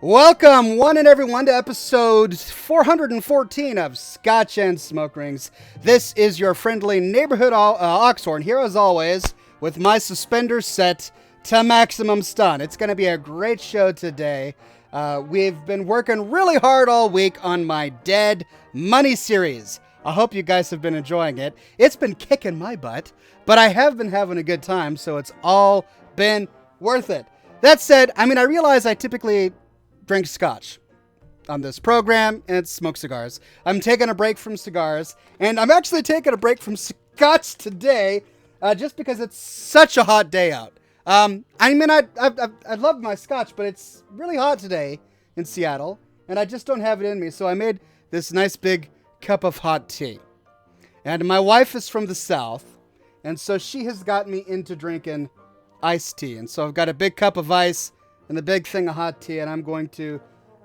Welcome, one and everyone, to episode 414 of Scotch and Smoke Rings. This is your friendly neighborhood Oxhorn, here as always, with my suspenders set to maximum stun. It's going to be a great show today. We've been working really hard all week on my Dead Money series. I hope you guys have been enjoying it. It's been kicking my butt, but I have been having a good time, so it's all been worth it. That said, I realize I typically drink scotch on this program and smoke cigars. I'm taking a break from cigars, and I'm actually taking a break from scotch today just because it's such a hot day out. I love my scotch, but it's really hot today in Seattle, and I just don't have it in me, so I made this nice big cup of hot tea. And my wife is from the South, and so she has got me into drinking iced tea, and so I've got a big cup of ice and a big thing of hot tea, and I'm going to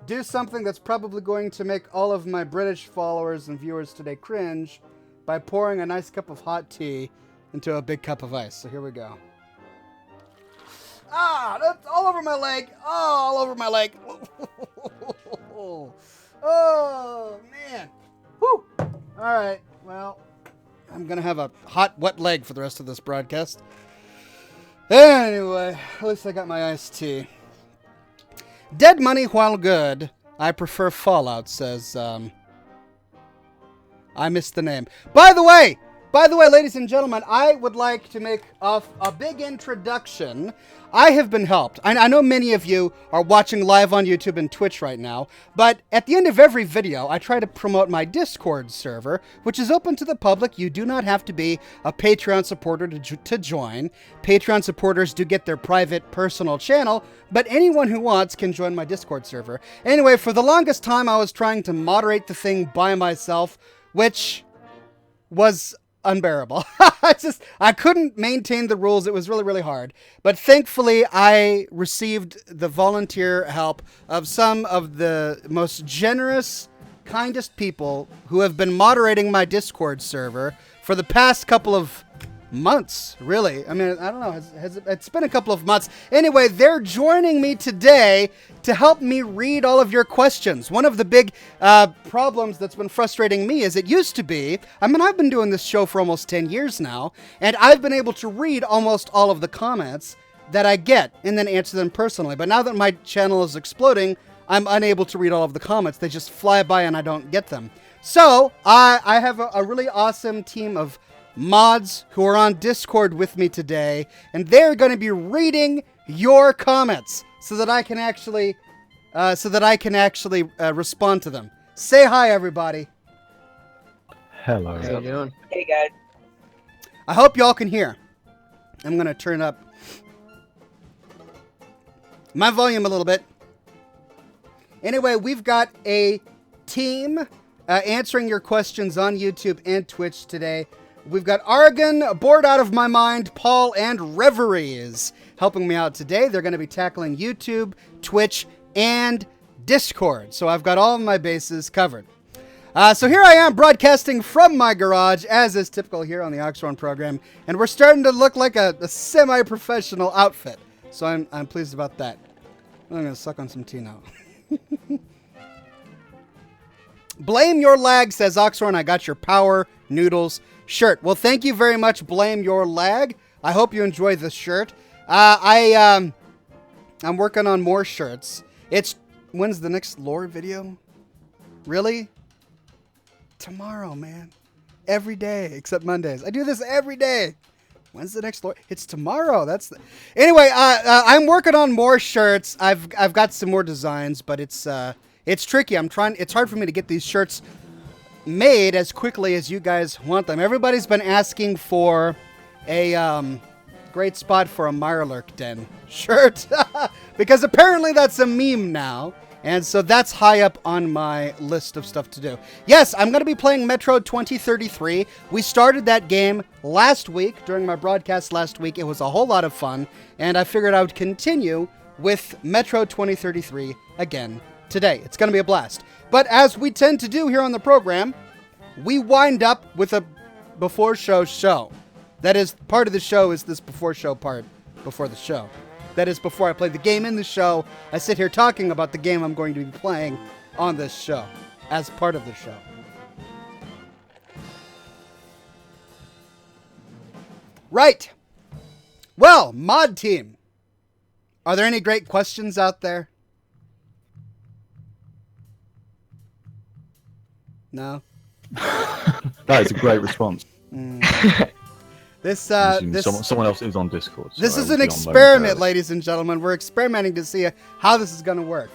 do something that's probably going to make all of my British followers and viewers today cringe by pouring a nice cup of hot tea into a big cup of ice. So here we go. That's all over my leg. All over my leg. Oh, man. Whew. All right. Well, I'm going to have a hot, wet leg for the rest of this broadcast. Anyway, at least I got my iced tea. Dead money while good. I prefer Fallout, says, I missed the name. By the way, ladies and gentlemen, I would like to make a big introduction. I have been helped. I know many of you are watching live on YouTube and Twitch right now, but at the end of every video, I try to promote my Discord server, which is open to the public. You do not have to be a Patreon supporter to join. Patreon supporters do get their private personal channel, but anyone who wants can join my Discord server. Anyway, for the longest time, I was trying to moderate the thing by myself, which was unbearable. I couldn't maintain the rules. It was really, really hard. But thankfully, I received the volunteer help of some of the most generous, kindest people who have been moderating my Discord server for the past couple of months, really. I don't know. It's been a couple of months. Anyway, they're joining me today to help me read all of your questions. One of the big problems that's been frustrating me is it used to be, I've been doing this show for almost 10 years now, and I've been able to read almost all of the comments that I get and then answer them personally. But now that my channel is exploding, I'm unable to read all of the comments. They just fly by and I don't get them. So I have a really awesome team of mods who are on Discord with me today, and they're going to be reading your comments so that I can actually respond to them. Say hi, everybody. Hello. How you doing? Hey guys. I hope y'all can hear. I'm going to turn up my volume a little bit. Anyway, we've got a team answering your questions on YouTube and Twitch today. We've got Argon, Bored Out of My Mind, Paul, and Reveries helping me out today. They're going to be tackling YouTube, Twitch, and Discord. So I've got all of my bases covered. So here I am broadcasting from my garage, as is typical here on the Oxhorn program. And we're starting to look like a semi-professional outfit. So I'm pleased about that. I'm going to suck on some tea now. Blame Your Lag, says Oxhorn. I got your power noodles shirt. Well, thank you very much, Blame Your Lag. I hope you enjoy the shirt. I'm working on more shirts. When's the next lore video? Really? Tomorrow, man. Every day, except Mondays. I do this every day. When's the next lore? It's tomorrow. Anyway, I'm working on more shirts. I've got some more designs, but it's tricky. It's hard for me to get these shirts made as quickly as you guys want them. Everybody's been asking for a great spot for a Mirelurk Den shirt because apparently that's a meme now, and so that's high up on my list of stuff to do. Yes, I'm going to be playing Metro 2033. We started that game last week during my broadcast last week. It was a whole lot of fun, and I figured I would continue with Metro 2033 again today. It's going to be a blast. But as we tend to do here on the program, we wind up with a before show. That is, part of the show is this before show part before the show. That is before I play the game in the show. I sit here talking about the game I'm going to be playing on this show, as part of the show. Right. Well, mod team. Are there any great questions out there? No? That is a great response. This someone else is on Discord. So this is I an will be on experiment, momentarily. ladies and gentlemen. We're experimenting to see how this is going to work.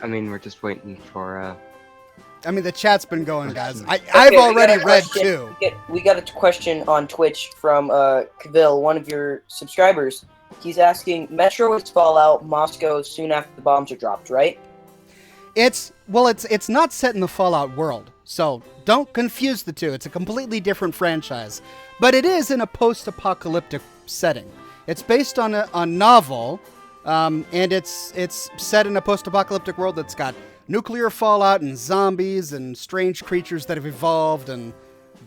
I mean, we're just waiting for, I mean, the chat's been going, guys. I've Okay, we already got a read question. two. We got a question on Twitch from Kavil, one of your subscribers. He's asking, Metro is Fallout, Moscow soon after the bombs are dropped, right? It's not set in the Fallout world, so don't confuse the two. It's a completely different franchise, but it is in a post-apocalyptic setting. It's based on a novel, and it's set in a post-apocalyptic world that's got nuclear fallout and zombies and strange creatures that have evolved and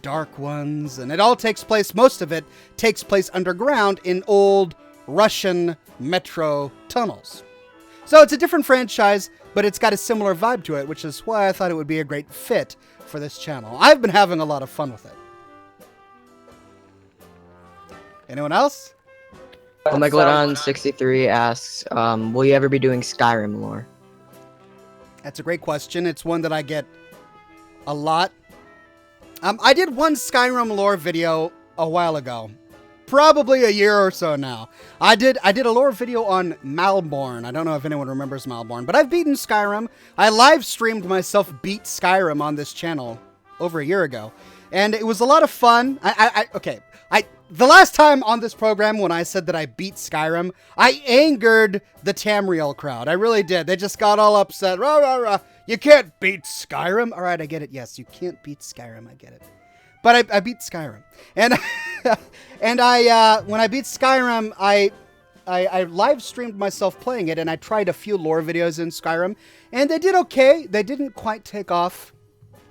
dark ones, and it all takes place. Most of it takes place underground in old Russian metro tunnels. So it's a different franchise, but it's got a similar vibe to it, which is why I thought it would be a great fit for this channel. I've been having a lot of fun with it. Anyone else? Omegalodon63 asks, will you ever be doing Skyrim lore? That's a great question. It's one that I get a lot. I did one Skyrim lore video a while ago. Probably a year or so now. I did a lore video on Malborn. I don't know if anyone remembers Malborn, but I've beaten Skyrim. I live streamed myself beat Skyrim on this channel over a year ago, and it was a lot of fun. The last time on this program when I said that I beat Skyrim, I angered the Tamriel crowd. I really did. They just got all upset. Rah, rah, rah. You can't beat Skyrim. All right, I get it. Yes, you can't beat Skyrim. I get it. But I beat Skyrim, and and when I beat Skyrim, I live streamed myself playing it, and I tried a few lore videos in Skyrim, and they did okay. They didn't quite take off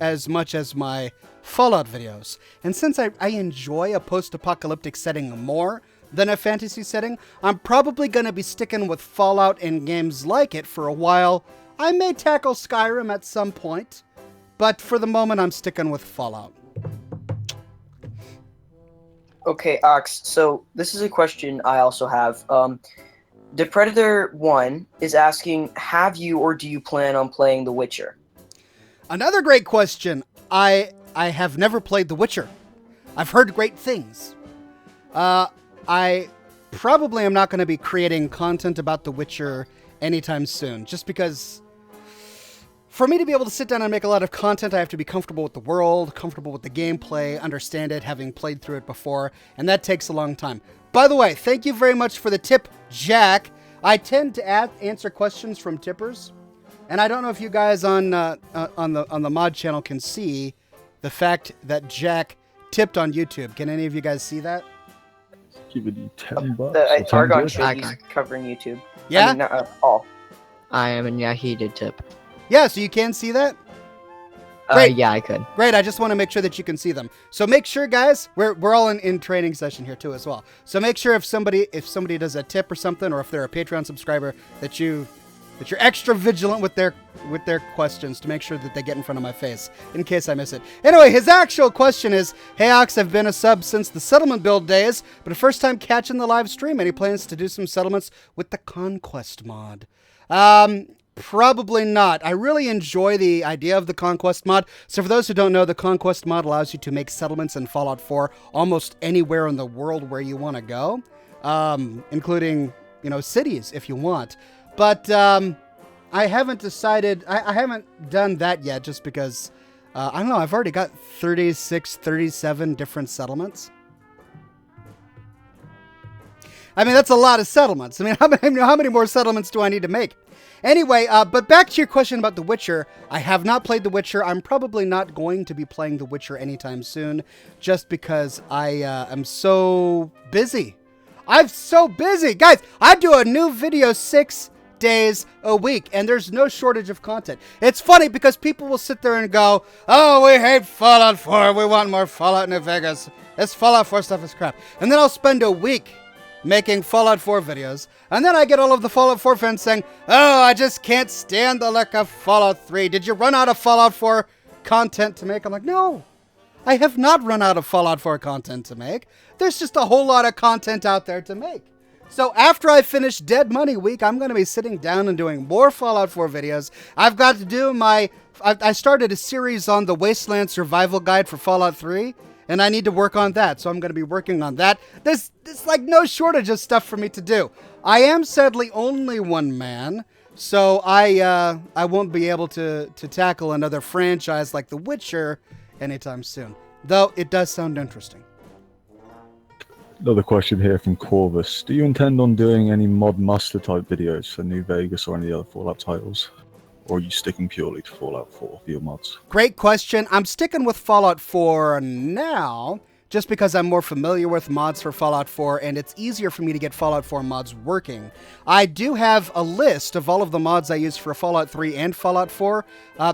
as much as my Fallout videos. And since I enjoy a post-apocalyptic setting more than a fantasy setting, I'm probably going to be sticking with Fallout and games like it for a while. I may tackle Skyrim at some point, but for the moment, I'm sticking with Fallout. Okay, Ox, so this is a question I also have. The Predator 1 is asking, have you or do you plan on playing The Witcher? Another great question. I have never played The Witcher. I've heard great things. I probably am not going to be creating content about The Witcher anytime soon, just because for me to be able to sit down and make a lot of content, I have to be comfortable with the world, comfortable with the gameplay, understand it, having played through it before, and that takes a long time. By the way, thank you very much for the tip, Jack. I tend to answer questions from tippers, and I don't know if you guys on the mod channel can see the fact that Jack tipped on YouTube. Can any of you guys see that? Giving you $10. The or Argon 10 showed Okay. he's covering YouTube. Yeah? I mean, not all. I am, and yeah, he did tip. Yeah, so you can see that? Great. Yeah, I could. Great, I just want to make sure that you can see them. So make sure, guys, we're all in training session here too as well. So make sure if somebody does a tip or something, or if they're a Patreon subscriber, that you're extra vigilant with their questions to make sure that they get in front of my face in case I miss it. Anyway, his actual question is, hey Ox, I've been a sub since the settlement build days, but first time catching the live stream. Any plans to do some settlements with the Conquest mod? Probably not. I really enjoy the idea of the Conquest mod. So for those who don't know, the Conquest mod allows you to make settlements in Fallout 4 almost anywhere in the world where you want to go, including, cities if you want. But I haven't decided, I haven't done that yet just because, I don't know, I've already got 36, 37 different settlements. I mean, that's a lot of settlements. I mean, how many more settlements do I need to make? Anyway, but back to your question about The Witcher. I have not played The Witcher. I'm probably not going to be playing The Witcher anytime soon, just because I am so busy. I'm so busy. Guys, I do a new video 6 days a week, and there's no shortage of content. It's funny because people will sit there and go, oh, we hate Fallout 4. We want more Fallout New Vegas. This Fallout 4 stuff is crap. And then I'll spend a week making Fallout 4 videos, and then I get all of the Fallout 4 fans saying, "Oh, I just can't stand the look of Fallout 3. Did you run out of Fallout 4 content to make?" I'm like, no, I have not run out of Fallout 4 content to make. There's just a whole lot of content out there to make. So after I finish Dead Money Week, I'm going to be sitting down and doing more Fallout 4 videos. I've got to do I started a series on the Wasteland Survival Guide for Fallout 3, and I need to work on that. So I'm going to be working on that. There's like no shortage of stuff for me to do. I am sadly only one man, so I won't be able to tackle another franchise like The Witcher anytime soon. Though it does sound interesting. Another question here from Corvus. Do you intend on doing any mod muster type videos for New Vegas or any other Fallout titles? Or are you sticking purely to Fallout 4 for your mods? Great question. I'm sticking with Fallout 4 now, just because I'm more familiar with mods for Fallout 4, and it's easier for me to get Fallout 4 mods working. I do have a list of all of the mods I use for Fallout 3 and Fallout 4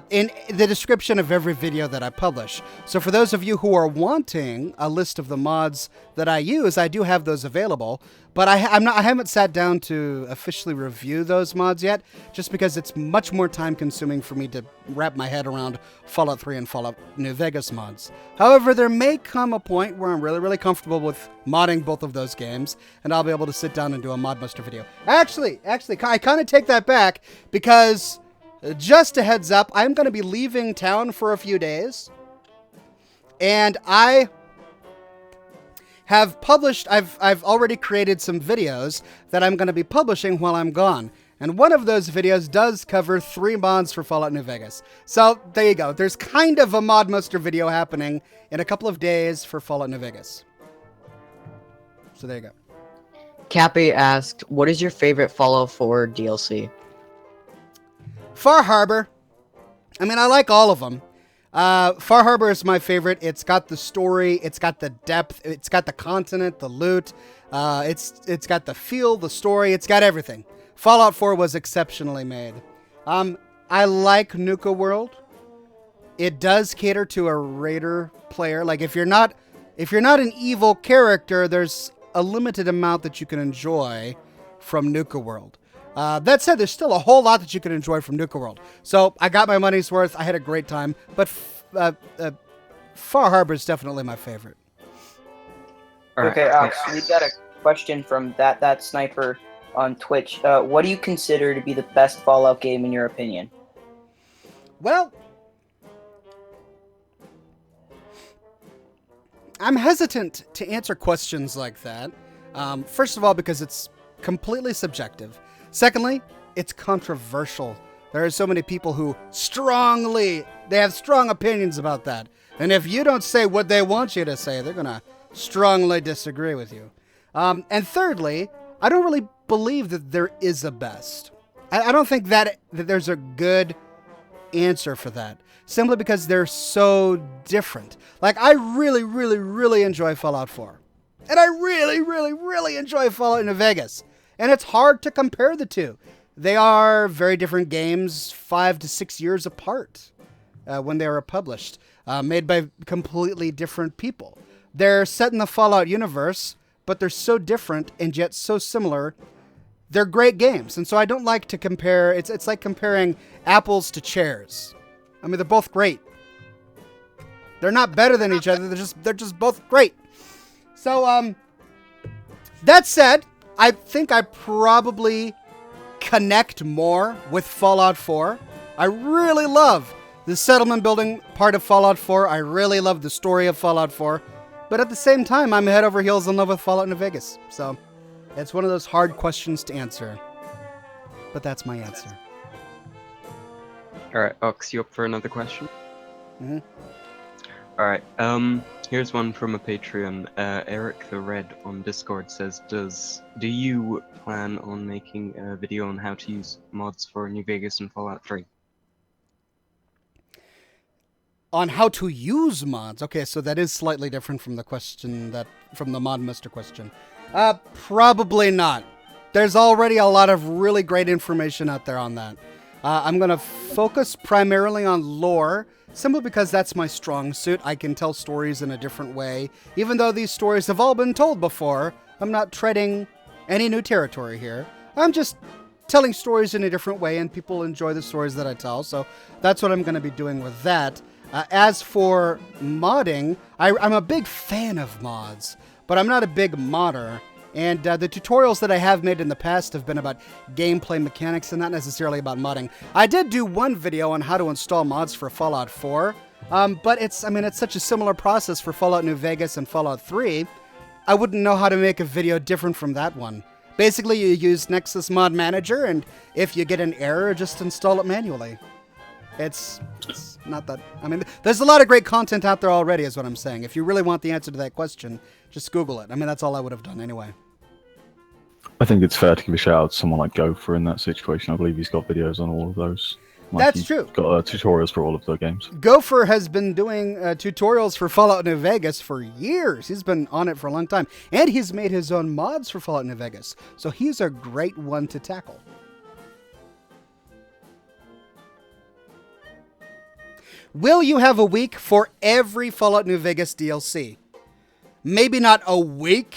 in the description of every video that I publish. So for those of you who are wanting a list of the mods that I use, I do have those available. But I haven't sat down to officially review those mods yet, just because it's much more time consuming for me to wrap my head around Fallout 3 and Fallout New Vegas mods. However, there may come a point where I'm really, really comfortable with modding both of those games, and I'll be able to sit down and do a mod muster video. Actually, I kind of take that back, because just a heads up, I'm going to be leaving town for a few days, and I have published, I've already created some videos that I'm going to be publishing while I'm gone. And one of those videos does cover 3 mods for Fallout New Vegas. So there you go. There's kind of a mod muster video happening in a couple of days for Fallout New Vegas. So there you go. Cappy asked, what is your favorite Fallout 4 DLC? Far Harbor. I mean, I like all of them. Far Harbor is my favorite. It's got the story, it's got the depth, it's got the continent, the loot, it's got the feel, the story, it's got everything. Fallout 4 was exceptionally made. I like Nuka World. It does cater to a raider player. Like if you're not an evil character, there's a limited amount that you can enjoy from Nuka World. That said, there's still a whole lot that you can enjoy from Nuka World. So I got my money's worth. I had a great time. But Far Harbor is definitely my favorite. Okay, Alex, we got a question from that sniper on Twitch. What do you consider to be the best Fallout game in your opinion? Well, I'm hesitant to answer questions like that. First of all, because it's completely subjective. Secondly, it's controversial. There are so many people who they have strong opinions about that. And if you don't say what they want you to say, they're going to strongly disagree with you. And thirdly, I don't really believe that there is a best. I don't think that there's a good answer for that. Simply because they're so different. Like, I really, really, really enjoy Fallout 4. And I really, really, really enjoy Fallout New Vegas. And it's hard to compare the two. They are very different games, 5 to 6 years apart when they were published, made by completely different people. They're set in the Fallout universe, but they're so different and yet so similar. They're great games, and so I don't like to compare. It's like comparing apples to chairs. I mean, they're both great. They're not better than each other. They're just both great. So, that said, I think I probably connect more with Fallout 4. I really love the settlement building part of Fallout 4. I really love the story of Fallout 4. But at the same time, I'm head over heels in love with Fallout New Vegas. So, it's one of those hard questions to answer. But that's my answer. Alright, Ox, you up for another question? Mm-hmm. Alright, here's one from a Patreon. Eric the Red on Discord says, do you plan on making a video on how to use mods for New Vegas and Fallout 3? On how to use mods. Okay, so that is slightly different from the question from the Mod Mister question. Probably not. There's already a lot of really great information out there on that. I'm going to focus primarily on lore, simply because that's my strong suit. I can tell stories in a different way. Even though these stories have all been told before, I'm not treading any new territory here. I'm just telling stories in a different way, and people enjoy the stories that I tell, so that's what I'm going to be doing with that. As for modding, I'm a big fan of mods, but I'm not a big modder, and the tutorials that I have made in the past have been about gameplay mechanics and not necessarily about modding. I did do one video on how to install mods for Fallout 4, but it's such a similar process for Fallout New Vegas and Fallout 3, I wouldn't know how to make a video different from that one. Basically, you use Nexus Mod Manager, and if you get an error, just install it manually. It's not that... there's a lot of great content out there already, is what I'm saying. If you really want the answer to that question, just Google it. That's all I would have done anyway. I think it's fair to give a shout out to someone like Gopher in that situation. I believe he's got videos on all of those. That's true. Got tutorials for all of the games. Gopher has been doing tutorials for Fallout New Vegas for years. He's been on it for a long time. And he's made his own mods for Fallout New Vegas. So he's a great one to tackle. Will you have a week for every Fallout New Vegas DLC? Maybe not a week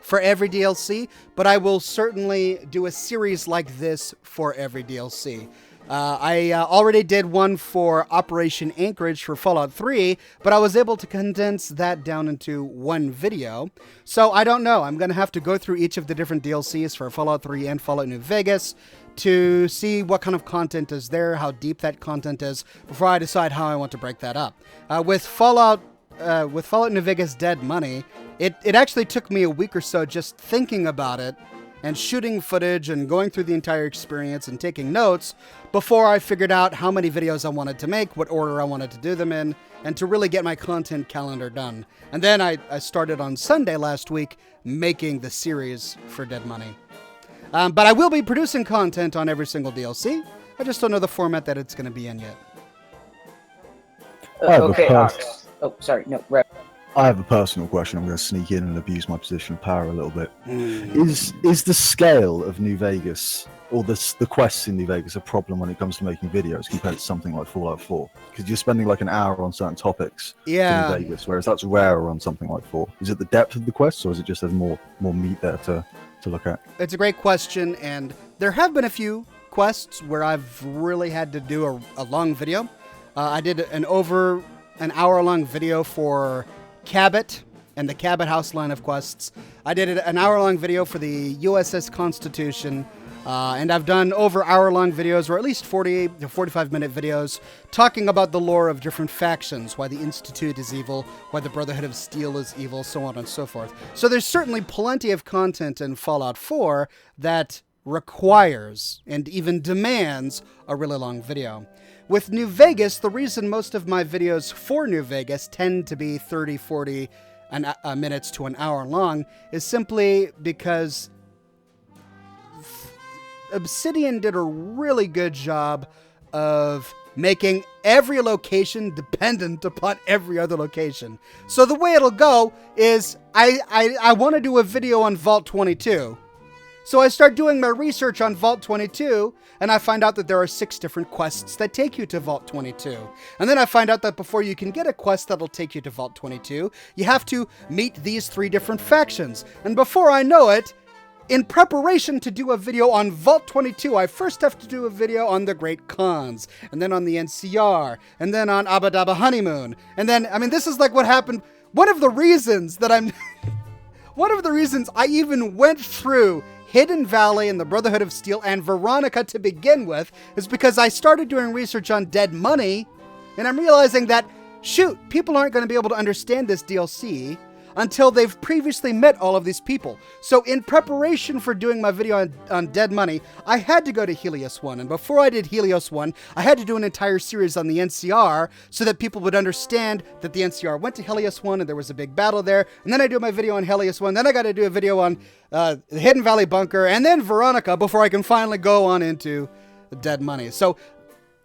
for every DLC, but I will certainly do a series like this for every DLC. I already did one for Operation Anchorage for Fallout 3, but I was able to condense that down into one video. So I don't know. I'm going to have to go through each of the different DLCs for Fallout 3 and Fallout New Vegas to see what kind of content is there, how deep that content is, before I decide how I want to break that up. With Fallout New Vegas Dead Money, it actually took me a week or so just thinking about it and shooting footage and going through the entire experience and taking notes before I figured out how many videos I wanted to make, what order I wanted to do them in, and to really get my content calendar done. And then I started on Sunday last week making the series for Dead Money. But I will be producing content on every single DLC. I just don't know the format that it's going to be in yet. Okay, Ox. Oh, sorry. No, Rev. I have a personal question. I'm going to sneak in and abuse my position of power a little bit. Is the scale of New Vegas, or the quests in New Vegas, a problem when it comes to making videos compared to something like Fallout 4? Because you're spending like an hour on certain topics in New Vegas, whereas that's rarer on something like 4. Is it the depth of the quests, or is it just there's more meat there to look at? It's a great question, and there have been a few quests where I've really had to do a long video. I did an hour-long video for Cabot and the Cabot House line of quests. I did an hour-long video for the USS Constitution, and I've done over hour-long videos, or at least 40 to 45-minute videos, talking about the lore of different factions, why the Institute is evil, why the Brotherhood of Steel is evil, so on and so forth. So there's certainly plenty of content in Fallout 4 that requires and even demands a really long video. With New Vegas, the reason most of my videos for New Vegas tend to be 30, 40 minutes to an hour long is simply because Obsidian did a really good job of making every location dependent upon every other location. So the way it'll go is I want to do a video on Vault 22. So I start doing my research on Vault 22, and I find out that there are 6 different quests that take you to Vault 22. And then I find out that before you can get a quest that'll take you to Vault 22, you have to meet these 3 different factions. And before I know it, in preparation to do a video on Vault 22, I first have to do a video on the Great Khans, and then on the NCR, and then on Abba Dabba Honeymoon. And then, this is like what happened. One of the reasons I even went through Hidden Valley and the Brotherhood of Steel and Veronica to begin with is because I started doing research on Dead Money, and I'm realizing that, shoot, people aren't going to be able to understand this DLC until they've previously met all of these people. So in preparation for doing my video on Dead Money, I had to go to Helios 1. And before I did Helios 1, I had to do an entire series on the NCR so that people would understand that the NCR went to Helios 1 and there was a big battle there. And then I do my video on Helios 1. Then I got to do a video on the Hidden Valley Bunker and then Veronica before I can finally go on into Dead Money. So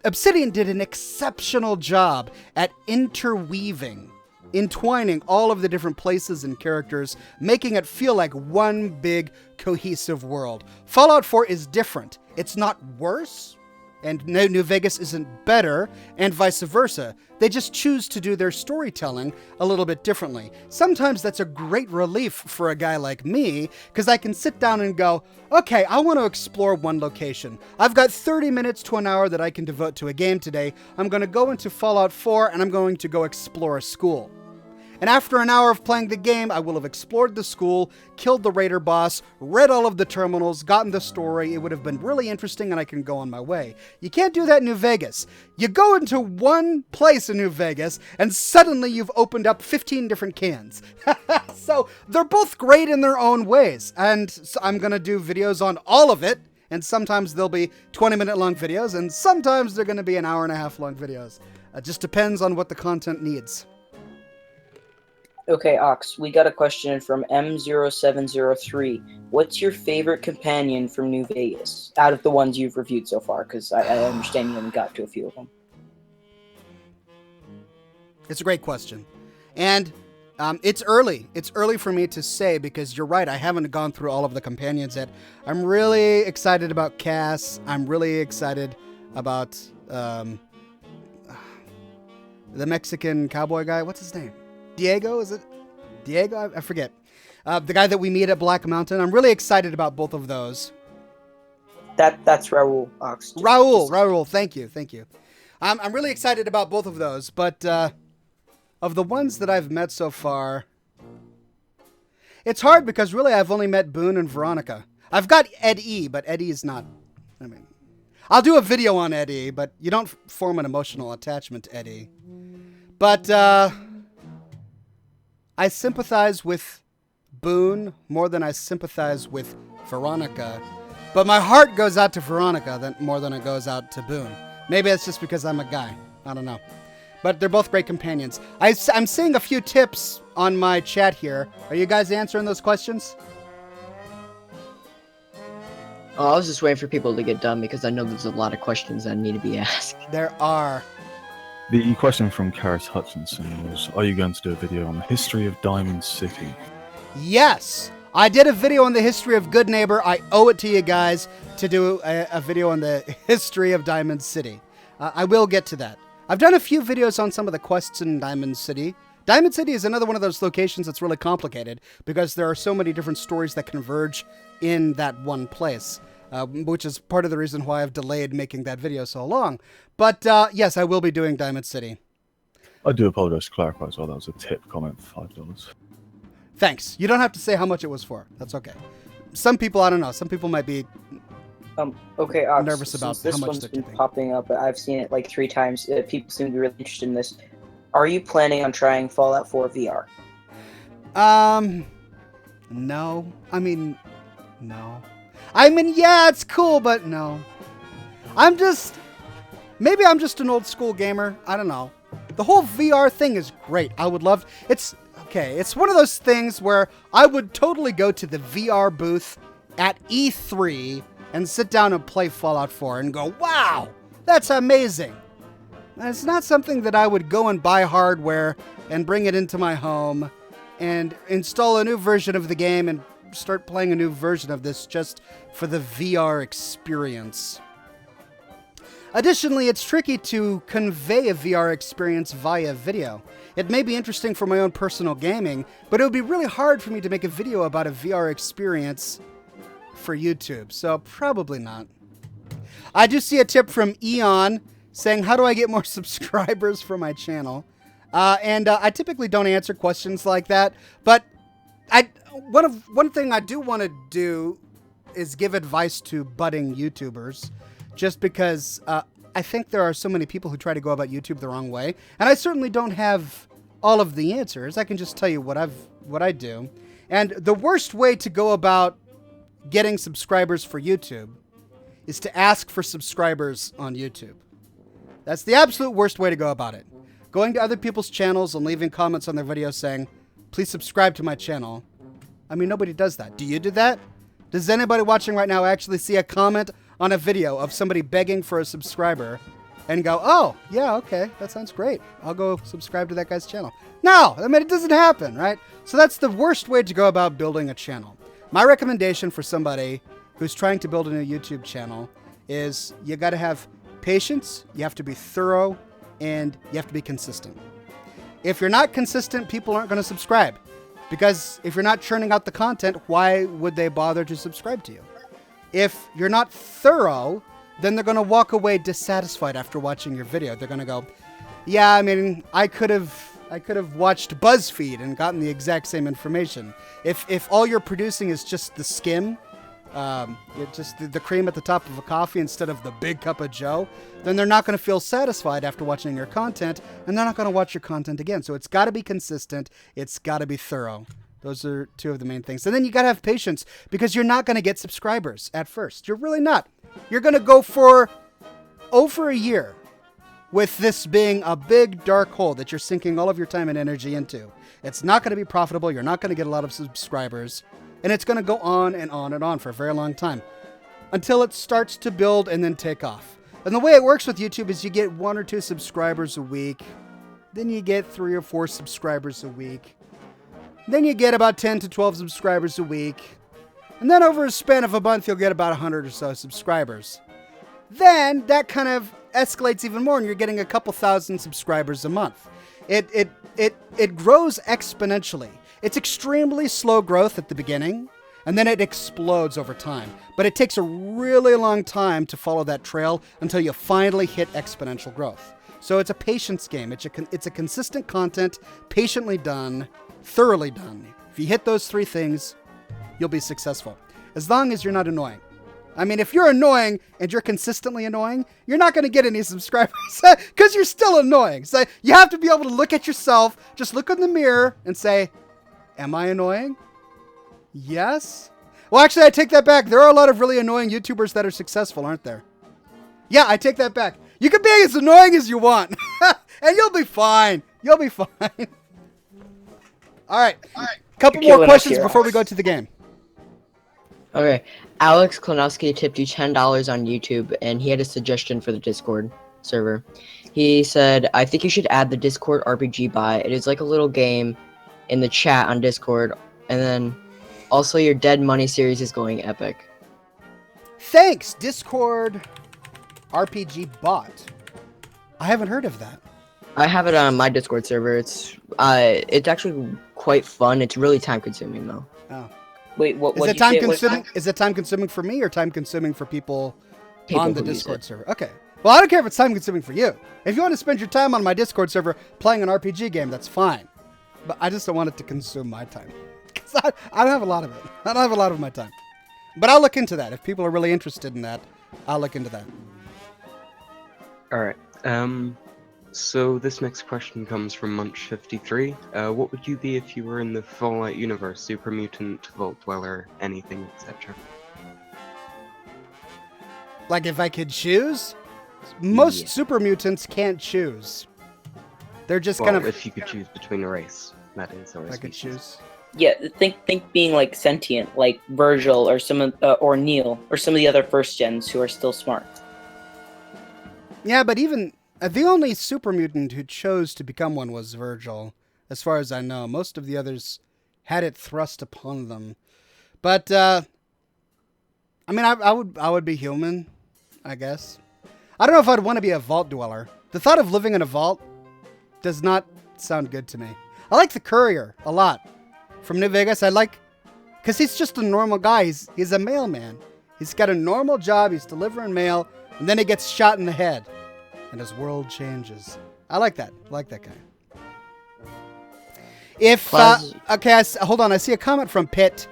Obsidian did an exceptional job at entwining all of the different places and characters, making it feel like one big cohesive world. Fallout 4 is different. It's not worse, and New Vegas isn't better, and vice versa. They just choose to do their storytelling a little bit differently. Sometimes that's a great relief for a guy like me, because I can sit down and go, okay, I want to explore one location. I've got 30 minutes to an hour that I can devote to a game today. I'm going to go into Fallout 4, and I'm going to go explore a school. And after an hour of playing the game, I will have explored the school, killed the raider boss, read all of the terminals, gotten the story. It would have been really interesting, and I can go on my way. You can't do that in New Vegas. You go into one place in New Vegas, and suddenly you've opened up 15 different cans. So they're both great in their own ways. And so I'm going to do videos on all of it. And sometimes they'll be 20-minute long videos, and sometimes they're going to be an hour and a half long videos. It just depends on what the content needs. Okay, Ox, we got a question from M0703. What's your favorite companion from New Vegas, out of the ones you've reviewed so far? Because I understand you only got to a few of them. It's a great question. And it's early. It's early for me to say, because you're right, I haven't gone through all of the companions yet. I'm really excited about Cass. I'm really excited about the Mexican cowboy guy. What's his name? Diego, is it? Diego? I forget. The guy that we meet at Black Mountain. I'm really excited about both of those. That's Raul, Ox. Raul. Thank you. I'm really excited about both of those, but of the ones that I've met so far, it's hard because really I've only met Boone and Veronica. I've got Ed E, but Ed E is not. I mean, I'll do a video on Ed E, but you don't form an emotional attachment to Ed E. But I sympathize with Boone more than I sympathize with Veronica. But my heart goes out to Veronica more than it goes out to Boone. Maybe it's just because I'm a guy. I don't know. But they're both great companions. I'm seeing a few tips on my chat here. Are you guys answering those questions? Oh, I was just waiting for people to get done because I know there's a lot of questions that need to be asked. There are. The question from Karis Hutchinson was, are you going to do a video on the history of Diamond City? Yes! I did a video on the history of Good Neighbor. I owe it to you guys to do a video on the history of Diamond City. I will get to that. I've done a few videos on some of the quests in Diamond City. Diamond City is another one of those locations that's really complicated because there are so many different stories that converge in that one place. Which is part of the reason why I've delayed making that video so long. But yes, I will be doing Diamond City. I do apologize to clarify as well. That was a tip comment for $5. Thanks. You don't have to say how much it was for. That's okay. Some people, I don't know. Some people might be okay, Ox, nervous about this how much one's they're been tipping. Popping up. I've seen it like 3 times. People seem to be really interested in this. Are you planning on trying Fallout 4 VR? No. I mean, no. I mean, yeah, it's cool, but no. Maybe I'm just an old school gamer. I don't know. The whole VR thing is great. I would love, it's one of those things where I would totally go to the VR booth at E3 and sit down and play Fallout 4 and go, wow, that's amazing. And it's not something that I would go and buy hardware and bring it into my home and install a new version of the game and start playing a new version of this just for the VR experience. Additionally, it's tricky to convey a VR experience via video. It may be interesting for my own personal gaming, but it would be really hard for me to make a video about a VR experience for YouTube, so probably not. I do see a tip from Eon saying, how do I get more subscribers for my channel? I typically don't answer questions like that, but one thing I do want to do is give advice to budding YouTubers, just because I think there are so many people who try to go about YouTube the wrong way, and I certainly don't have all of the answers. I can just tell you what I do. And the worst way to go about getting subscribers for YouTube is to ask for subscribers on YouTube. That's the absolute worst way to go about it. Going to other people's channels and leaving comments on their videos saying, please subscribe to my channel. I mean, nobody does that. Do you do that? Does anybody watching right now actually see a comment on a video of somebody begging for a subscriber and go, oh, yeah, okay, that sounds great. I'll go subscribe to that guy's channel. No, I mean, it doesn't happen, right? So that's the worst way to go about building a channel. My recommendation for somebody who's trying to build a new YouTube channel is you got to have patience, you have to be thorough, and you have to be consistent. If you're not consistent, people aren't going to subscribe. Because if you're not churning out the content, why would they bother to subscribe to you? If you're not thorough, then they're going to walk away dissatisfied after watching your video. They're going to go, yeah, I mean, I could have watched BuzzFeed and gotten the exact same information. If all you're producing is just the skim, just the cream at the top of a coffee instead of the big cup of joe, then they're not going to feel satisfied after watching your content, and they're not going to watch your content again. So it's got to be consistent. It's got to be thorough. Those are two of the main things. And then you got to have patience, because you're not going to get subscribers at first. You're really not. You're going to go for over a year with this being a big dark hole that you're sinking all of your time and energy into. It's not going to be profitable. You're not going to get a lot of subscribers. And it's going to go on and on and on for a very long time until it starts to build and then take off. And the way it works with YouTube is you get 1 or 2 subscribers a week. Then you get 3 or 4 subscribers a week. Then you get about 10 to 12 subscribers a week. And then over a span of a month, you'll get about 100 or so subscribers. Then that kind of escalates even more, and you're getting a couple thousand subscribers a month. It grows exponentially. It's extremely slow growth at the beginning, and then it explodes over time. But it takes a really long time to follow that trail until you finally hit exponential growth. So it's a patience game. It's a consistent content, patiently done, thoroughly done. If you hit those 3 things, you'll be successful. As long as you're not annoying. I mean, if you're annoying and you're consistently annoying, you're not going to get any subscribers because you're still annoying. So you have to be able to look at yourself, just look in the mirror and say, am I annoying? Yes. Well, actually, I take that back. There are a lot of really annoying YouTubers that are successful, aren't there? Yeah, I take that back. You can be as annoying as you want and you'll be fine. You'll be fine. All right. Couple more questions before we go to the game. Okay, Alex Klonowski tipped you $10 on YouTube, and he had a suggestion for the Discord server. He said, I think you should add the Discord RPG bot. It is like a little game in the chat on Discord. And then, also your Dead Money series is going epic. Thanks, Discord RPG bot. I haven't heard of that. I have it on my Discord server. It's actually quite fun. It's really time consuming though. Oh. Wait, what? Is it time consuming? Is it time consuming for me or time consuming for people on the Discord server? Okay. Well, I don't care if it's time consuming for you. If you want to spend your time on my Discord server playing an RPG game, that's fine. But I just don't want it to consume my time. I don't have a lot of it. I don't have a lot of my time. But I'll look into that. If people are really interested in that, I'll look into that. All right. So this next question comes from Munch53. What would you be if you were in the Fallout universe? Super mutant, vault dweller, anything, etc. Like if I could choose? Most super mutants can't choose. They're just kind of... if you could choose between a race, that is, or a I could species. choose. Yeah, think being like sentient, like Virgil or or Neil or some of the other first gens who are still smart. Yeah, but even... the only super mutant who chose to become one was Virgil, as far as I know. Most of the others had it thrust upon them. But, I mean, I would be human, I guess. I don't know if I'd want to be a vault dweller. The thought of living in a vault does not sound good to me. I like the courier a lot. From New Vegas, I like... because he's just a normal guy. He's a mailman. He's got a normal job. He's delivering mail, and then he gets shot in the head. And his world changes. I like that. I like that guy. If okay, hold on. I see a comment from Pitt,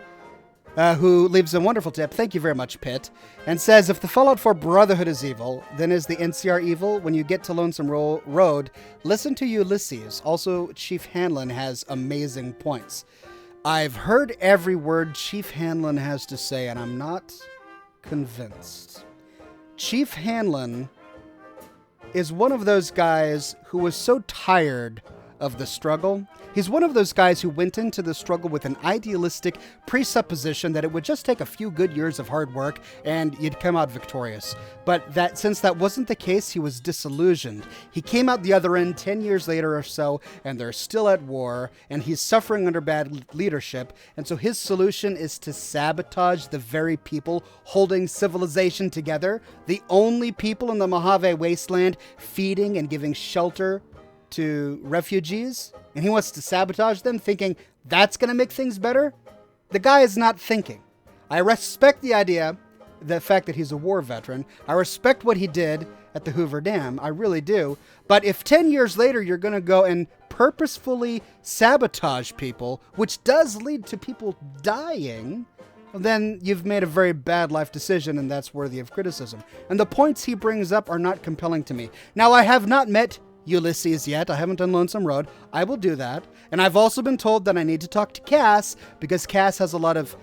who leaves a wonderful tip. Thank you very much, Pitt, and says, if the Fallout 4 Brotherhood is evil, then is the NCR evil? When you get to Lonesome Road, listen to Ulysses. Also, Chief Hanlon has amazing points. I've heard every word Chief Hanlon has to say, and I'm not convinced. Chief Hanlon is one of those guys who was so tired of the struggle. He's one of those guys who went into the struggle with an idealistic presupposition that it would just take a few good years of hard work and you'd come out victorious. But since that wasn't the case, he was disillusioned. He came out the other end 10 years later or so, and they're still at war, and he's suffering under bad leadership. And so his solution is to sabotage the very people holding civilization together, the only people in the Mojave Wasteland feeding and giving shelter to refugees, and he wants to sabotage them, thinking that's going to make things better. The guy is not thinking. I respect the fact that he's a war veteran. I respect what he did at the Hoover Dam. I really do. But if 10 years later you're going to go and purposefully sabotage people, which does lead to people dying, then you've made a very bad life decision, and that's worthy of criticism. And the points he brings up are not compelling to me. Now, I have not met Ulysses yet. I haven't done Lonesome Road. I will do that. And I've also been told that I need to talk to Cass, because Cass has a lot of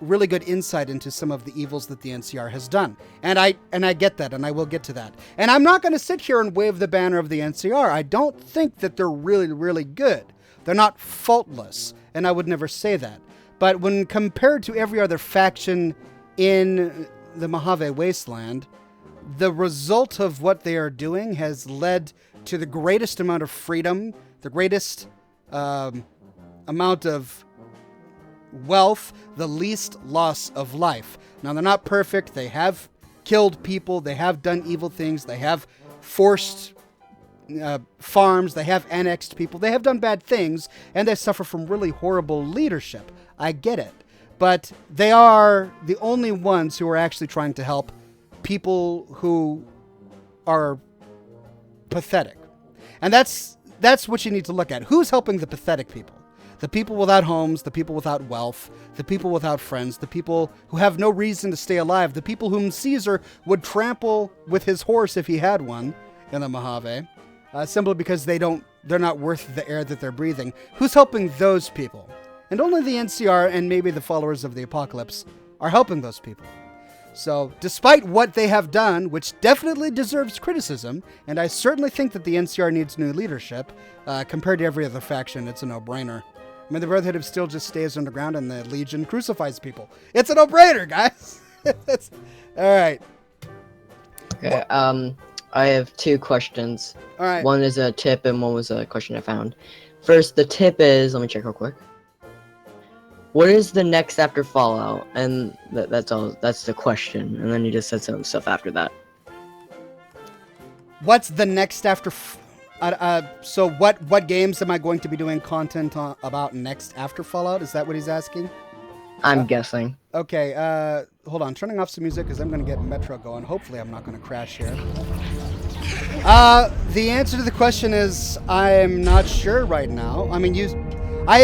really good insight into some of the evils that the NCR has done. And I get that, and I will get to that. And I'm not going to sit here and wave the banner of the NCR. I don't think that they're really, really good. They're not faultless, and I would never say that. But when compared to every other faction in the Mojave Wasteland, the result of what they are doing has led to the greatest amount of freedom, the greatest amount of wealth, the least loss of life. Now, they're not perfect. They have killed people. They have done evil things. They have forced farms. They have annexed people. They have done bad things, and they suffer from really horrible leadership. I get it. But they are the only ones who are actually trying to help people who are pathetic. And that's what you need to look at. Who's helping the pathetic people? The people without homes, the people without wealth, the people without friends, the people who have no reason to stay alive, the people whom Caesar would trample with his horse if he had one in the Mojave, simply because they're not worth the air that they're breathing. Who's helping those people? And only the NCR and maybe the followers of the apocalypse are helping those people. So, despite what they have done, which definitely deserves criticism, and I certainly think that the NCR needs new leadership, compared to every other faction, it's a no-brainer. I mean, the Brotherhood of Steel just stays underground, and the Legion crucifies people. It's a no-brainer, guys! All right. Okay, I have two questions. All right. One is a tip, and one was a question I found. First, the tip is, let me check real quick. What is the next after Fallout? And that's all. That's the question. And then you just said some stuff after that. What's the next after? So what games am I going to be doing content about next after Fallout? Is that what he's asking? I'm guessing. Okay. Hold on. Turning off some music because I'm going to get Metro going. Hopefully, I'm not going to crash here. The answer to the question is I'm not sure right now. I mean, I'm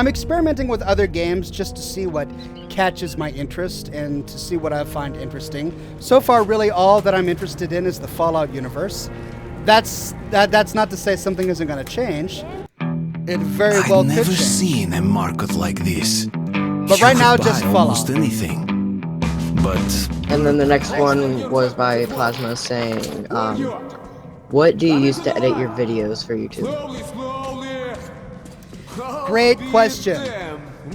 experimenting with other games just to see what catches my interest and to see what I find interesting. So far, really, all that I'm interested in is the Fallout universe. That's not to say something isn't going to change. It very well could change. I've never seen a market like this. But right now, just Fallout. Almost anything. But And then the next one was by Plasma saying, what do you use to edit your videos for YouTube? Great question.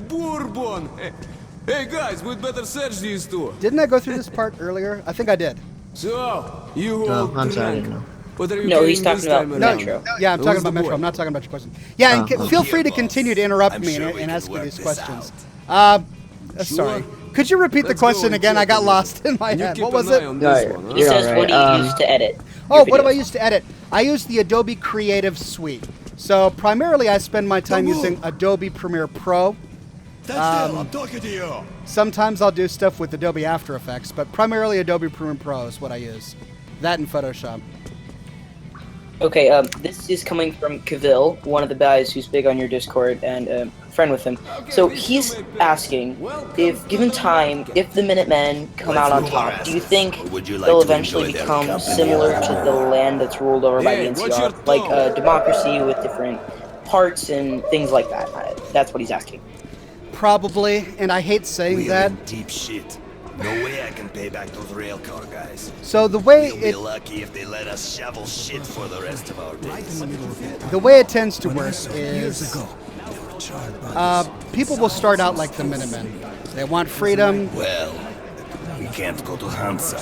Bourbon. Hey guys, we'd better search these two. Didn't I go through this part earlier? I think I did. So, you Oh, I'm sorry, I didn't know. What are you No, he's carrying talking this about time No, around? Metro. yeah, I'm talking Who's about the Metro. boy? I'm not talking about your question. Yeah, and feel free to continue to interrupt me and ask me these questions. Sorry. Could you repeat the Let's go question and again? I check got it. lost in my And you head. keep What was an eye it? on No, this one, huh? He You're says, alright, what do you use to edit? Oh, your what do I videos? use to edit? I use the Adobe Creative Suite. So primarily I spend my time using Adobe Premiere Pro. I'm talking to you. Sometimes I'll do stuff with Adobe After Effects, but primarily Adobe Premiere Pro is what I use. That and Photoshop. Okay, this is coming from Kavil, one of the guys who's big on your Discord and a friend with him. So he's asking, if given time, if the Minutemen come out on top, do you think they'll eventually become similar to the land that's ruled over by the NCR? Like a democracy with different parts and things like that? That's what he's asking. Probably, and I hate saying that. Deep shit. No way I can pay back those railcar guys. So the way We'll be lucky if they let us shovel shit for the rest of our days. the way it tends to work is people will start out like the Minutemen. They want freedom. Well, we can't go to Hansa.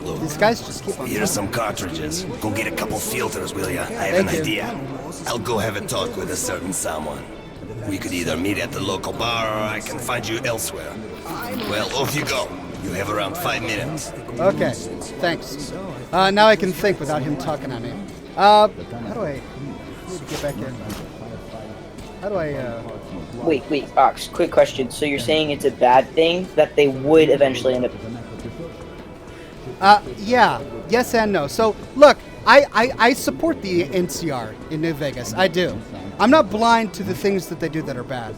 Look, These guys just keep on. here's some cartridges. Go get a couple filters, will ya? I have an idea. I'll go have a talk with a certain someone. We could either meet at the local bar or I can find you elsewhere. Well, off you go. You have around 5 minutes. Okay, thanks. Now I can think without him talking at me. How do I need to get back in? How do I? Wait, Ox. Quick question. So you're saying it's a bad thing that they would eventually end up? Yeah. Yes and no. So look, I support the NCR in New Vegas. I do. I'm not blind to the things that they do that are bad.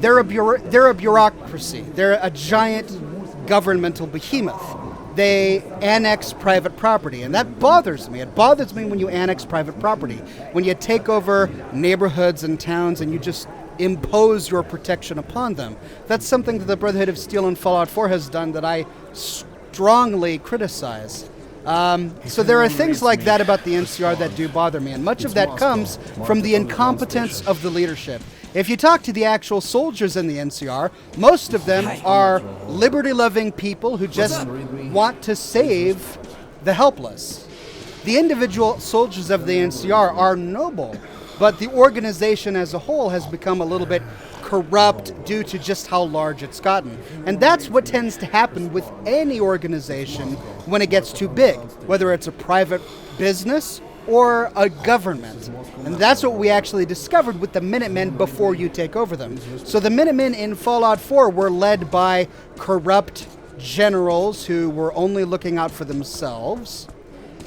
They're a bureaucracy. They're a giant governmental behemoth. They annex private property, and that bothers me. It bothers me when you annex private property, when you take over neighborhoods and towns and you just impose your protection upon them. That's something that the Brotherhood of Steel and Fallout 4 has done that I strongly criticize. So there are things like that about the NCR that do bother me, and much of that comes from the incompetence of the leadership. If you talk to the actual soldiers in the NCR, most of them are liberty-loving people who just want to save the helpless. The individual soldiers of the NCR are noble, but the organization as a whole has become a little bit corrupt due to just how large it's gotten. And that's what tends to happen with any organization when it gets too big, whether it's a private business or a government. And that's what we actually discovered with the Minutemen before you take over them. So the Minutemen in Fallout 4 were led by corrupt generals who were only looking out for themselves.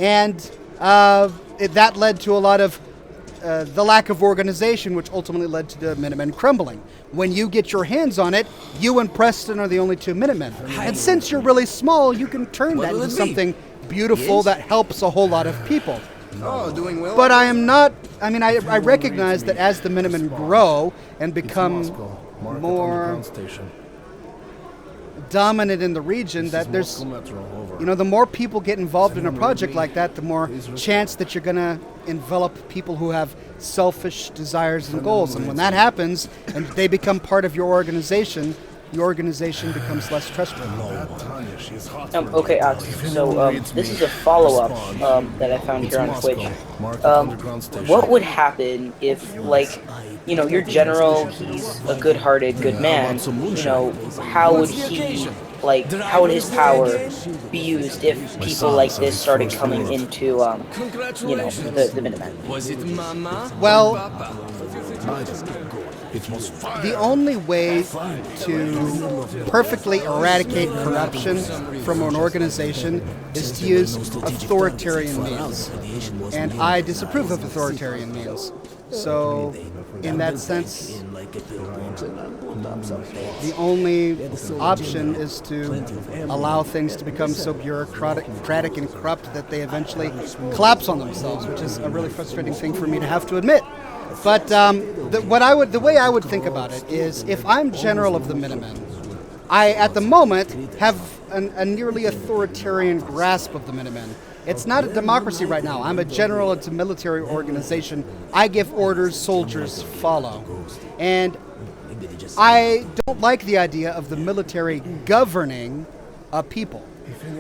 And that led to a lot of the lack of organization, which ultimately led to the Minutemen crumbling. When you get your hands on it, you and Preston are the only two Minutemen. And since you're really small, you can turn that into something beautiful that helps a whole lot of people. Oh, doing well. But I am not, I recognize that as the Minutemen grow and become more dominant in the region, that there's, the more people get involved in a project like that, the more chance that you're going to envelop people who have selfish desires and goals. And when that happens and they become part of your organization becomes less trustworthy. Okay, Ox. So this is a follow-up that I found here on Twitch. What would happen if, your general, he's a good-hearted, good man, how would his power be used if people like this started coming into, the Minutemen? Was it Mama? Well, the only way to perfectly eradicate corruption from an organization is to use authoritarian means. And I disapprove of authoritarian means. So, in that sense, the only option is to allow things to become so bureaucratic and corrupt that they eventually collapse on themselves, which is a really frustrating thing for me to have to admit. But the way I would think about it is, if I'm general of the Minutemen, I, at the moment, have a nearly authoritarian grasp of the Minutemen. It's not a democracy right now. I'm a general. It's a military organization. I give orders, soldiers follow. And I don't like the idea of the military governing a people.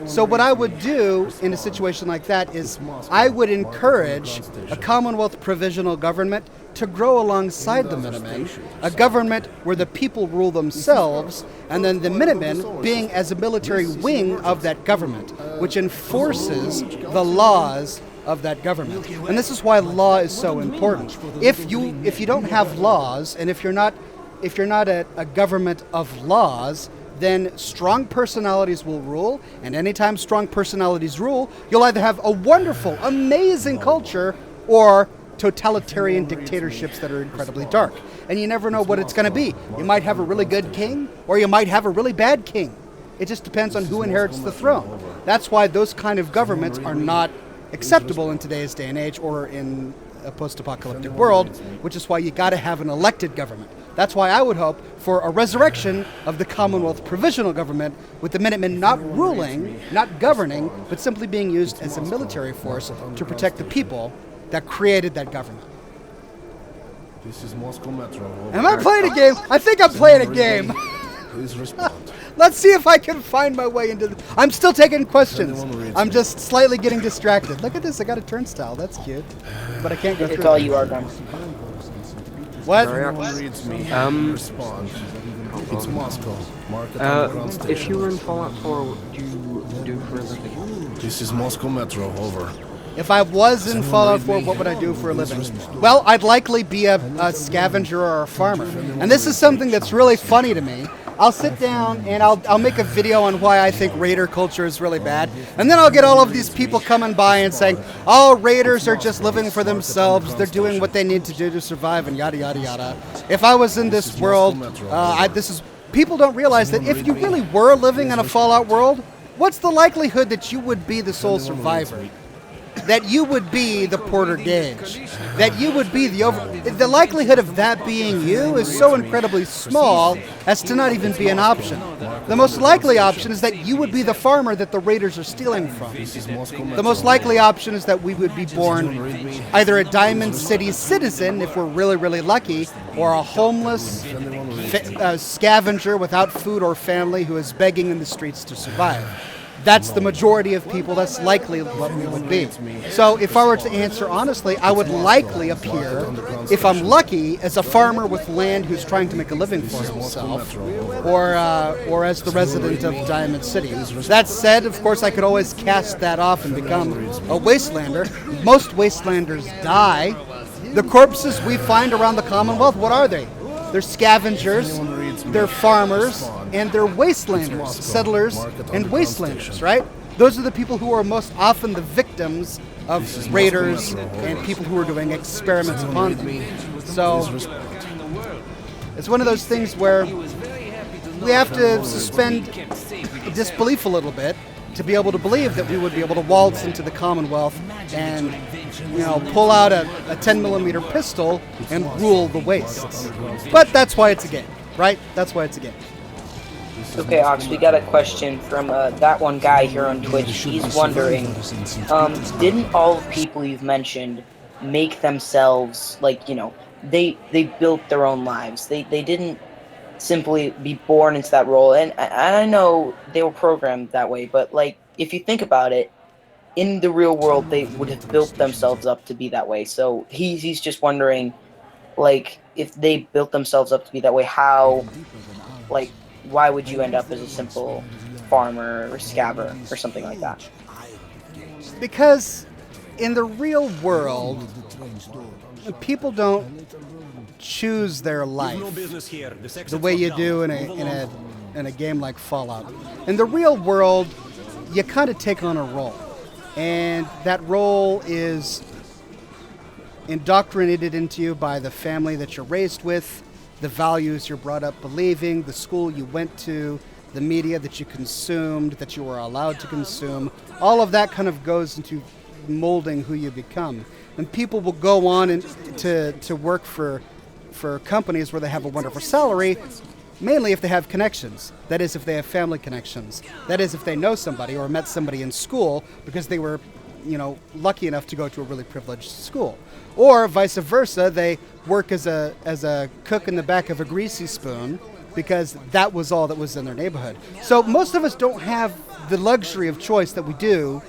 So what I would do in a situation like that is I would encourage a Commonwealth provisional government to grow alongside the Minutemen, a government where the people rule themselves, and then the Minutemen being as a military wing of that government, which enforces the laws of that government. And this is why law is so important. If you don't have laws, and if you're not a government of laws, then strong personalities will rule, and anytime strong personalities rule, you'll either have a wonderful, amazing culture, or totalitarian dictatorships that are incredibly dark. And you never know what it's going to be. You might have a really good king, or you might have a really bad king. It just depends on who inherits the throne. That's why those kind of governments are not acceptable in today's day and age, or in a post-apocalyptic world, which is why you got to have an elected government. That's why I would hope for a resurrection of the Commonwealth Provisional Government, with the Minutemen not ruling, not governing, but simply being used as a military force to protect the people that created that government. This is Moscow Metro. Am I playing a game? I think I'm playing a game. Please respond. Let's see if I can find my way into the... I'm still taking questions. I'm just slightly getting distracted. Look at this. I got a turnstile. That's cute. But I can't go through. It's all you, Argon. What? Everyone reads me. Respond. It's Moscow. Mark it on the ground station. If you were in Fallout 4, what would you do for a living? This is Moscow Metro. Over. If I was in Fallout 4, what would I do for a living? Well, I'd likely be a scavenger or a farmer. And this is something that's really funny to me. I'll sit down and I'll make a video on why I think raider culture is really bad. And then I'll get all of these people coming by and saying, oh, raiders are just living for themselves. They're doing what they need to do to survive and yada, yada, yada. If I was in this world, people don't realize that if you really were living in a Fallout world, what's the likelihood that you would be the sole survivor? That you would be the Porter Gage, that you would be the likelihood of that being you is so incredibly small as to not even be an option. The most likely option is that you would be the farmer that the raiders are stealing from. The most likely option is that we would be born either a Diamond City citizen, if we're really, really lucky, or a homeless scavenger without food or family who is begging in the streets to survive. That's the majority of people. That's likely what we would be. So if I were to answer honestly, I would likely appear, if I'm lucky, as a farmer with land who's trying to make a living for himself, or as the resident of Diamond City. That said, of course, I could always cast that off and become a wastelander. Most wastelanders die. The corpses we find around the Commonwealth, what are they? They're scavengers, they're farmers, and they're wastelanders, settlers and wastelanders, right? Those are the people who are most often the victims of raiders and people who are doing experiments upon them. So it's one of those things where we have to suspend disbelief a little bit to be able to believe that we would be able to waltz into the Commonwealth and, pull out a 10mm pistol and rule the wastes. But that's why it's a game, right? That's why it's a game. Okay, Ox, we got a question from that one guy here on Twitch. He's wondering, didn't all the people you've mentioned make themselves, they built their own lives? They didn't simply be born into that role. And I know they were programmed that way, but, if you think about it, in the real world, they would have built themselves up to be that way. So he's just wondering, if they built themselves up to be that way, how, why would you end up as a simple farmer or scabber or something like that? Because in the real world, people don't choose their life the way you do in a game like Fallout. In the real world, you kind of take on a role, and that role is indoctrinated into you by the family that you're raised with, the values you're brought up believing, the school you went to, the media that you consumed, that you were allowed to consume. All of that kind of goes into molding who you become. And people will go on to work for companies where they have a wonderful salary, mainly if they have connections. That is, if they have family connections. That is, if they know somebody or met somebody in school because they were, lucky enough to go to a really privileged school. Or vice versa, they work as a cook in the back of a greasy spoon because that was all that was in their neighborhood. So most of us don't have the luxury of choice that we do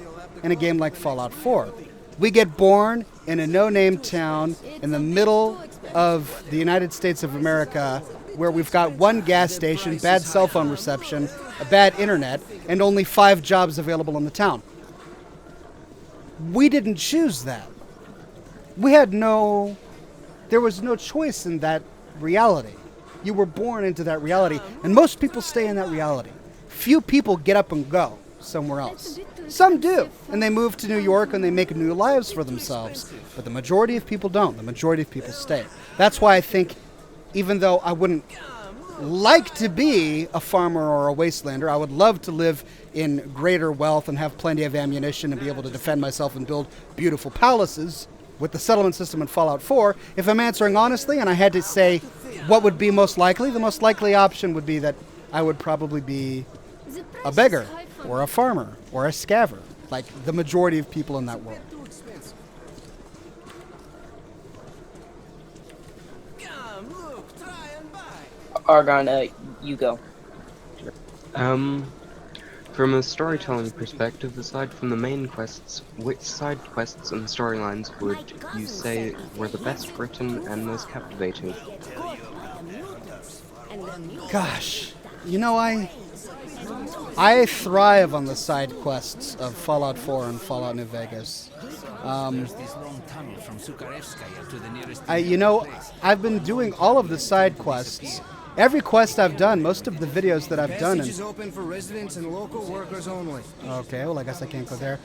in a game like Fallout 4. We get born in a no-name town in the middle of the United States of America where we've got one gas station, bad cell phone reception, a bad internet, and only 5 jobs available in the town. We didn't choose that. There was no choice in that reality. You were born into that reality, and most people stay in that reality. Few people get up and go somewhere else. Some do, and they move to New York and they make new lives for themselves. But the majority of people don't. The majority of people stay. That's why I think, even though I wouldn't like to be a farmer or a wastelander, I would love to live in greater wealth and have plenty of ammunition and be able to defend myself and build beautiful palaces. with the settlement system in Fallout 4, if I'm answering honestly and I had to say what would be most likely, the most likely option would be that I would probably be a beggar or a farmer or a scaver, like the majority of people in that world. Argon, you go. From a storytelling perspective, aside from the main quests, which side quests and storylines would you say were the best written and most captivating? Gosh, you know, I thrive on the side quests of Fallout 4 and Fallout New Vegas. I've been doing all of the side quests. Every quest I've done, most of the videos that I've done. Passage is open for residents and local workers only. Okay, well, I guess I can't go there.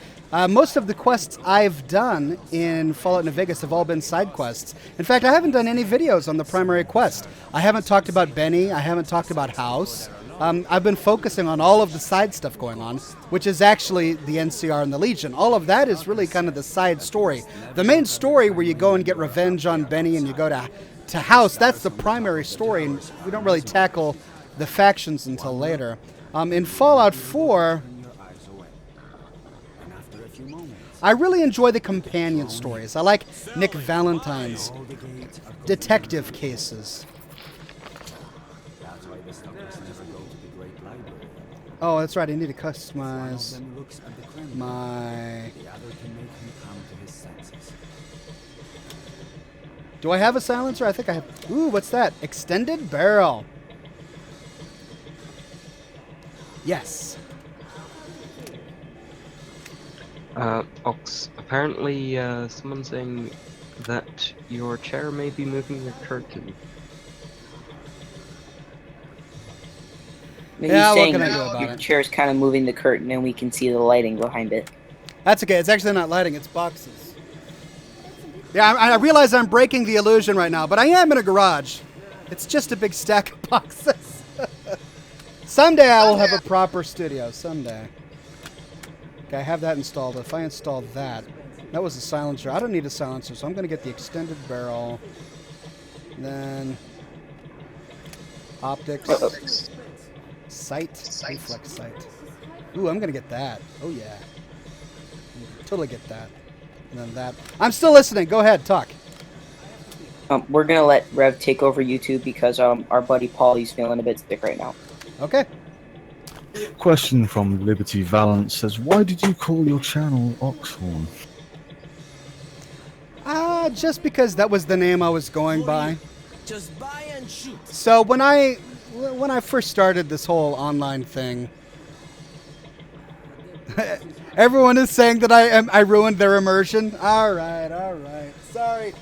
Most of the quests I've done in Fallout New Vegas have all been side quests. In fact, I haven't done any videos on the primary quest. I haven't talked about Benny. I haven't talked about House. I've been focusing on all of the side stuff going on, which is actually the NCR and the Legion. All of that is really kind of the side story. The main story where you go and get revenge on Benny and you go to House, that's the primary story, and we don't really tackle the factions until later. In Fallout 4, I really enjoy the companion stories. I like Nick Valentine's detective cases. Oh, that's right, I need to customize my... Do I have a silencer? I think I have. Ooh, what's that? Extended barrel. Yes. Ox, apparently someone's saying that your chair may be moving the curtain. Maybe Yeah, what saying can I do about your it? chair's kind of moving the curtain and we can see the lighting behind it. That's okay. It's actually not lighting. It's boxes. Yeah, I realize I'm breaking the illusion right now, but I am in a garage. It's just a big stack of boxes. Someday I will have a proper studio. Someday. Okay, I have that installed. If I install that, that was a silencer. I don't need a silencer, so I'm going to get the extended barrel. Then optics, sight, reflex sight. Ooh, I'm going to get that. Oh yeah, totally get that. And then that. I'm still listening. Go ahead, talk. We're gonna let Rev take over YouTube because our buddy Paulie's feeling a bit sick right now. Okay. Question from Liberty Valance says, why did you call your channel Oxhorn? Just because that was the name I was going by. Just buy and shoot. So when I first started this whole online thing, everyone is saying that I ruined their immersion. All right. Sorry,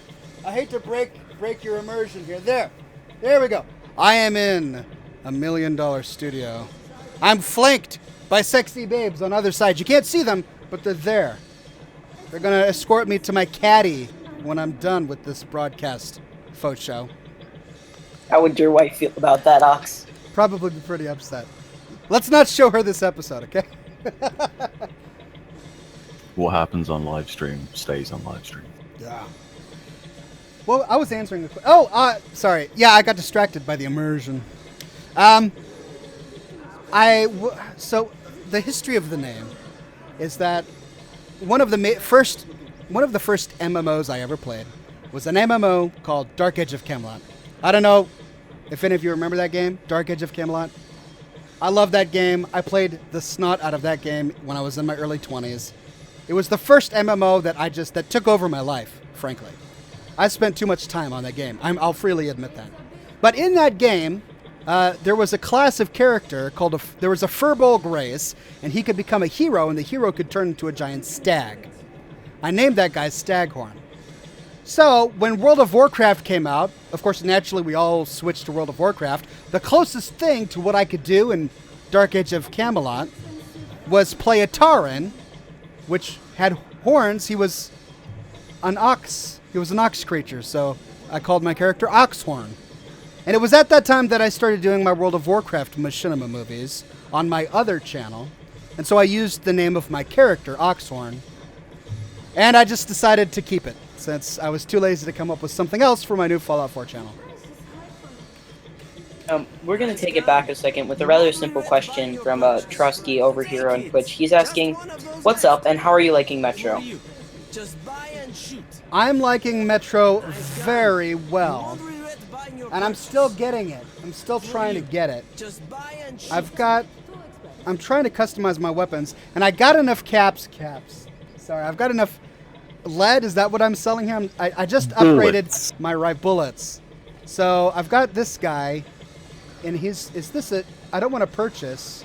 I hate to break your immersion here. There we go. I am in $1 million studio. I'm flanked by sexy babes on other sides. You can't see them, but they're there. They're gonna escort me to my caddy when I'm done with this broadcast photo show. How would your wife feel about that, Ox? Probably be pretty upset. Let's not show her this episode, okay? What happens on live stream stays on live stream. Yeah. Well, I was answering the sorry. Yeah, I got distracted by the immersion. So the history of the name is that one of the first MMOs I ever played was an MMO called Dark Age of Camelot. I don't know if any of you remember that game, Dark Age of Camelot. I love that game. I played the snot out of that game when I was in my early 20s. It was the first MMO that took over my life, frankly. I spent too much time on that game. I'll freely admit that. But in that game, there was a class of character there was a Furbolg race, and he could become a hero, and the hero could turn into a giant stag. I named that guy Staghorn. So, when World of Warcraft came out, of course, naturally, we all switched to World of Warcraft. The closest thing to what I could do in Dark Age of Camelot was play a Tauren, which had horns. He was an ox. He was an ox creature, so I called my character Oxhorn. And it was at that time that I started doing my World of Warcraft machinima movies on my other channel. And so I used the name of my character, Oxhorn. And I just decided to keep it. since I was too lazy to come up with something else for my new Fallout 4 channel. We're going to take it back a second with a rather simple question from Trusky over here on Twitch. He's asking, what's up and how are you liking Metro? Just buy and shoot. I'm liking Metro very well. And I'm still getting it. I'm still trying to get it. Just buy and shoot. I'm trying to customize my weapons, and I got enough caps. Sorry, I've got enough lead. Is that what I'm selling him? I just upgraded my right bullets. So I've got this guy, and is this it? I don't want to purchase.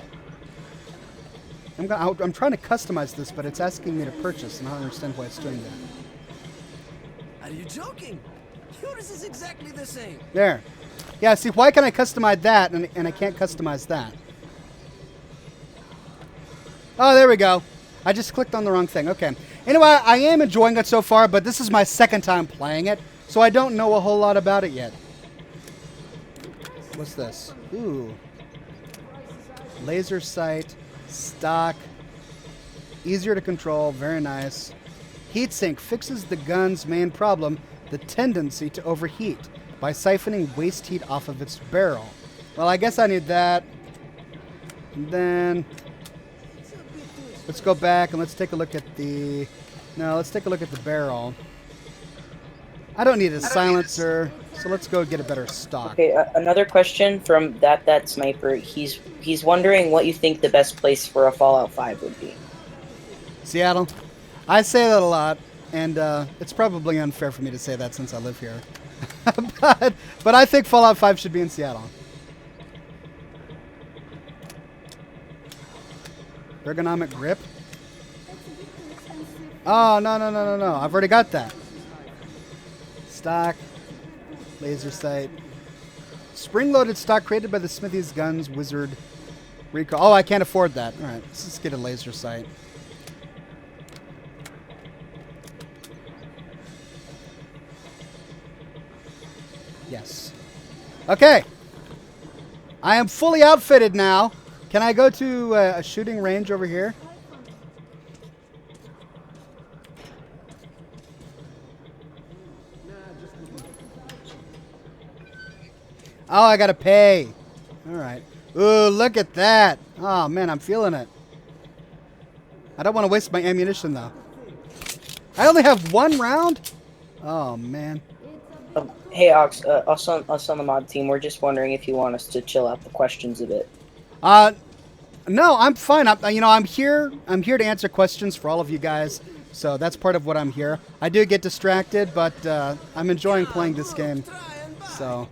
I'm trying to customize this, but it's asking me to purchase, and I don't understand why it's doing that. Are you joking? Yours is exactly the same. There. Yeah, see, why can I customize that, and I can't customize that? Oh, there we go. I just clicked on the wrong thing. Okay. Anyway, I am enjoying it so far, but this is my second time playing it, so I don't know a whole lot about it yet. What's this? Ooh. Laser sight, stock, easier to control, very nice. Heatsink fixes the gun's main problem, the tendency to overheat, by siphoning waste heat off of its barrel. Well, I guess I need that. And then let's go back and let's take a look at the... No, let's take a look at the barrel. I don't need a silencer, so let's go get a better stock. Okay, another question from that sniper. He's wondering what you think the best place for a Fallout 5 would be. Seattle. I say that a lot, and it's probably unfair for me to say that since I live here. but I think Fallout 5 should be in Seattle. Ergonomic grip. Oh, no. I've already got that. Stock. Laser sight. Spring-loaded stock created by the Smithy's Guns Wizard Recall. Oh, I can't afford that. All right, let's just get a laser sight. Yes. Okay. I am fully outfitted now. Can I go to a shooting range over here? Oh, I gotta pay. All right. Ooh, look at that. Oh, man, I'm feeling it. I don't want to waste my ammunition, though. I only have one round? Oh, man. Hey, Ox, us on the mod team, we're just wondering if you want us to chill out the questions a bit. No, I'm fine. I'm here to answer questions for all of you guys. So that's part of what I'm here. I do get distracted, but I'm enjoying playing this game. So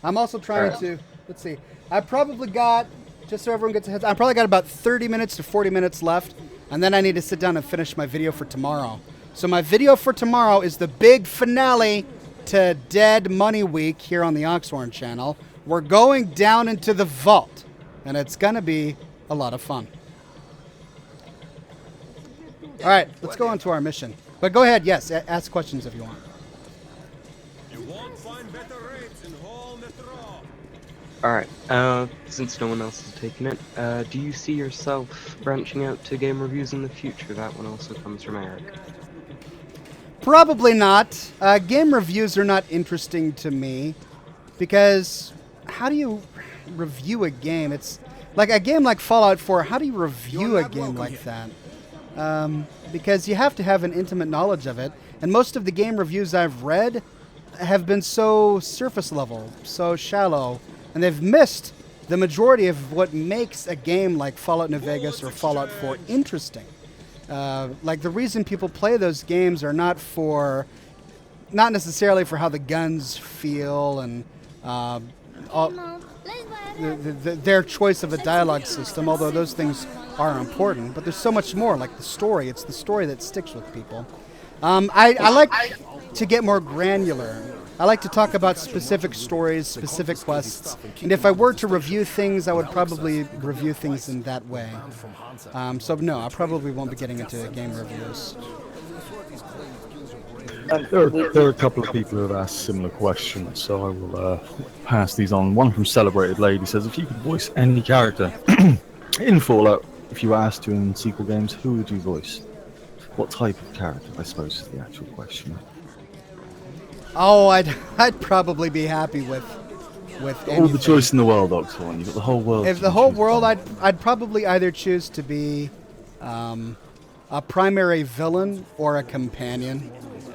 I'm also trying to, let's see. I probably got, just so everyone gets a heads, I probably got about 30 minutes to 40 minutes left, and then I need to sit down and finish my video for tomorrow. So my video for tomorrow is the big finale to Dead Money Week here on the Oxhorn channel. We're going down into the vault, and it's going to be a lot of fun. All right, let's go on to our mission. But go ahead, yes, ask questions if you want. You won't find better rates in whole Metro. Alright, since no one else has taken it, do you see yourself branching out to game reviews in the future? That one also comes from Eric. Probably not. Game reviews are not interesting to me because how do you review a game? It's like a game like Fallout 4. How do you review a game like that? Because you have to have an intimate knowledge of it. And most of the game reviews I've read have been so surface level, so shallow, and they've missed the majority of what makes a game like Fallout New Vegas or Fallout 4 interesting. Like the reason people play those games are not necessarily for how the guns feel and their choice of a dialogue system, although those things are important, but there's so much more, like the story. It's the story that sticks with people. I like to get more granular. I like to talk about specific stories, specific quests, and if I were to review things, I would probably review things in that way. So no, I probably won't be getting into game reviews. There are a couple of people who have asked similar questions, so I will pass these on. One from Celebrated Lady says, if you could voice any character in Fallout, if you were asked to in sequel games, who would you voice? What type of character, I suppose, is the actual question. Oh, I'd probably be happy with All the anything. choice in the world, Oxhorn. You've got the whole world. If to the whole choose world, from. I'd probably either choose to be a primary villain or a companion,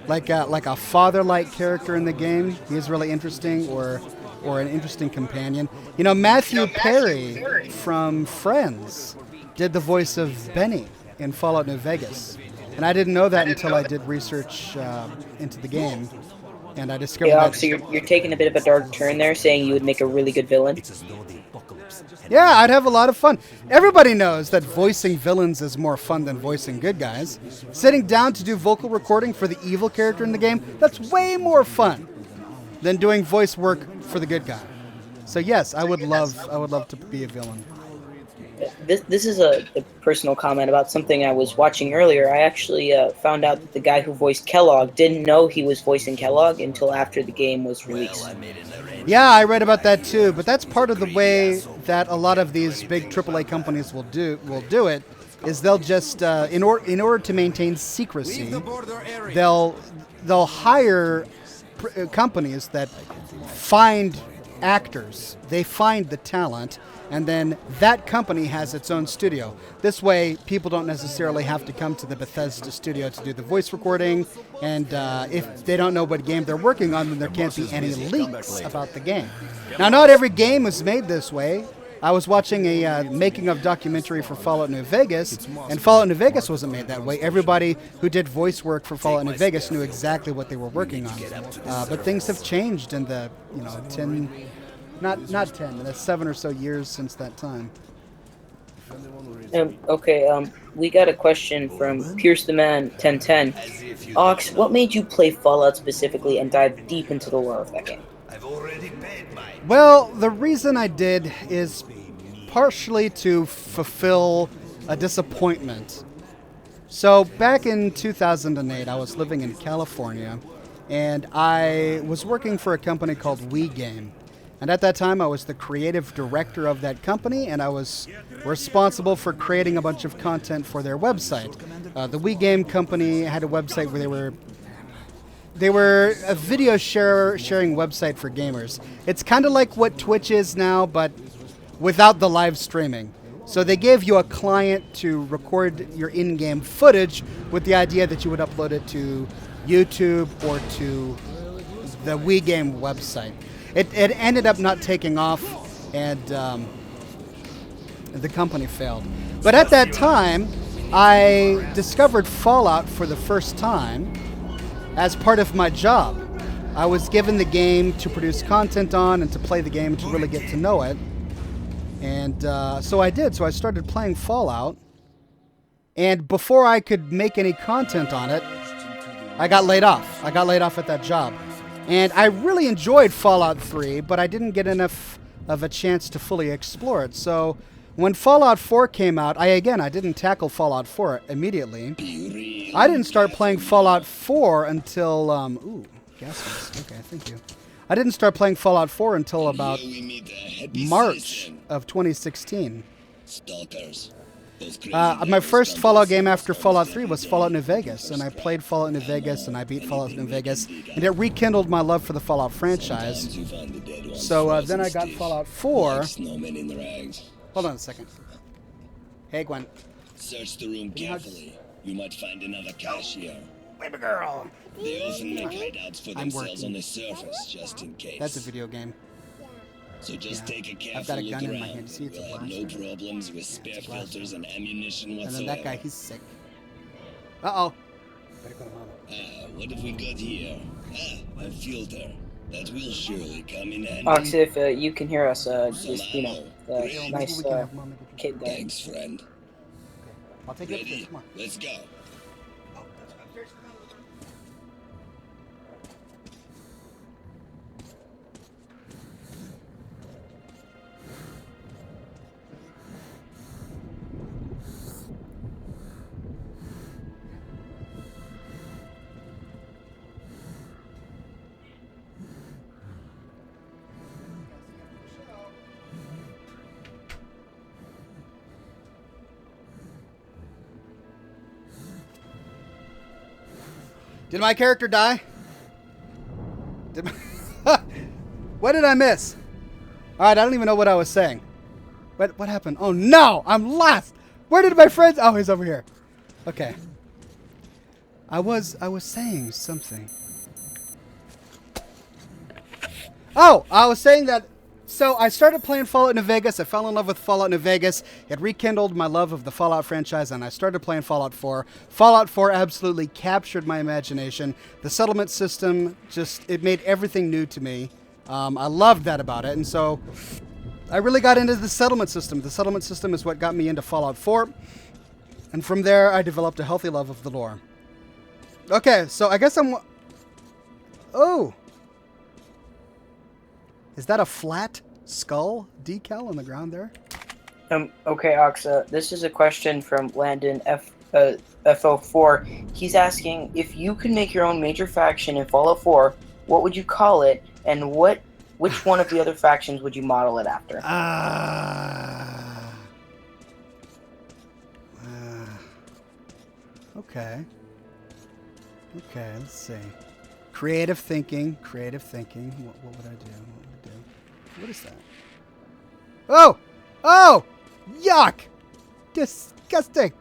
like a father-like character in the game. He's really interesting, or an interesting companion. You know, Matthew Perry from Friends did the voice of Benny in Fallout New Vegas, and I didn't know that until I did research into the game, and I discovered Yeah, that. so you're taking a bit of a dark turn there, saying you would make a really good villain. Yeah, I'd have a lot of fun. Everybody knows that voicing villains is more fun than voicing good guys. Sitting down to do vocal recording for the evil character in the game, that's way more fun than doing voice work for the good guy. So yes, I would love to be a villain. This is a personal comment about something I was watching earlier. I actually found out that the guy who voiced Kellogg didn't know he was voicing Kellogg until after the game was released. Yeah, I read about that too, but that's part of the way that a lot of these big AAA companies will do it. Is they'll just in order to maintain secrecy, they'll hire companies that find actors. They find the talent, and then that company has its own studio. This way, people don't necessarily have to come to the Bethesda studio to do the voice recording, and if they don't know what game they're working on, then there can't be any leaks about the game. Now, not every game is made this way. I was watching a making of documentary for Fallout New Vegas, and Fallout New Vegas wasn't made that way. Everybody who did voice work for Fallout New Vegas knew exactly what they were working on. But things have changed in the 10, not 10, the 7 or so years since that time. Okay, we got a question from Pierce the Man 1010. Ox, what made you play Fallout specifically and dive deep into the lore of that game? Well, the reason I did is partially to fulfill a disappointment. So back in 2008, I was living in California, and I was working for a company called WeGame. And at that time, I was the creative director of that company, and I was responsible for creating a bunch of content for their website. The WeGame company had a website where they were a video sharing website for gamers. It's kind of like what Twitch is now, but without the live streaming. So they gave you a client to record your in-game footage with the idea that you would upload it to YouTube or to the WeGame website. It ended up not taking off, and the company failed. But at that time, I discovered Fallout for the first time as part of my job. I was given the game to produce content on and to play the game to really get to know it. And so I did. So I started playing Fallout. And before I could make any content on it, I got laid off. I got laid off at that job. And I really enjoyed Fallout 3, but I didn't get enough of a chance to fully explore it. So when Fallout 4 came out, I didn't tackle Fallout 4 immediately. I didn't start playing Fallout 4 until, gas mask. Okay, thank you. I didn't start playing Fallout 4 until about March of 2016. My first Fallout game after Fallout 3 was Fallout New Vegas, and I played Fallout New Vegas, and I beat Fallout New Vegas, and it rekindled my love for the Fallout franchise. So then I got Fallout 4. Hold on a second. Hey, Gwen. Search the room carefully. You might find another cache here. Baby girl. They often make hideouts for I'm themselves working. on the surface, just in case. That's a video game. So just take a careful I've got a look gun in around. my hand. See, it's a You'll have blaster. no problems with spare filters and ammunition And whatsoever. then that guy, he's sick. Uh-oh. Better go to Mama. What have we got here? A filter. That will surely come in handy. Ox, if you can hear us, just, nice kid there. Thanks, friend. I'll take it Ready? upstairs. Come on. Let's go. Did my character die? What did I miss? All right, I don't even know what I was saying. What happened? Oh no, I'm lost. Where did my friends? Oh, he's over here. Okay. I was saying something. Oh, I was saying that. So I started playing Fallout New Vegas. I fell in love with Fallout New Vegas. It rekindled my love of the Fallout franchise, and I started playing Fallout 4. Fallout 4 absolutely captured my imagination. The settlement system it made everything new to me. I loved that about it, and so I really got into the settlement system. The settlement system is what got me into Fallout 4, and from there I developed a healthy love of the lore. Okay, so I guess Oh! Is that a flat skull decal on the ground there? Okay, Oxa, this is a question from Landon FO4. He's asking, if you could make your own major faction in Fallout 4, what would you call it, and which one of the other factions would you model it after? Okay. Okay, let's see. Creative thinking. What would I do? What is that? Oh! Oh! Yuck! Disgusting!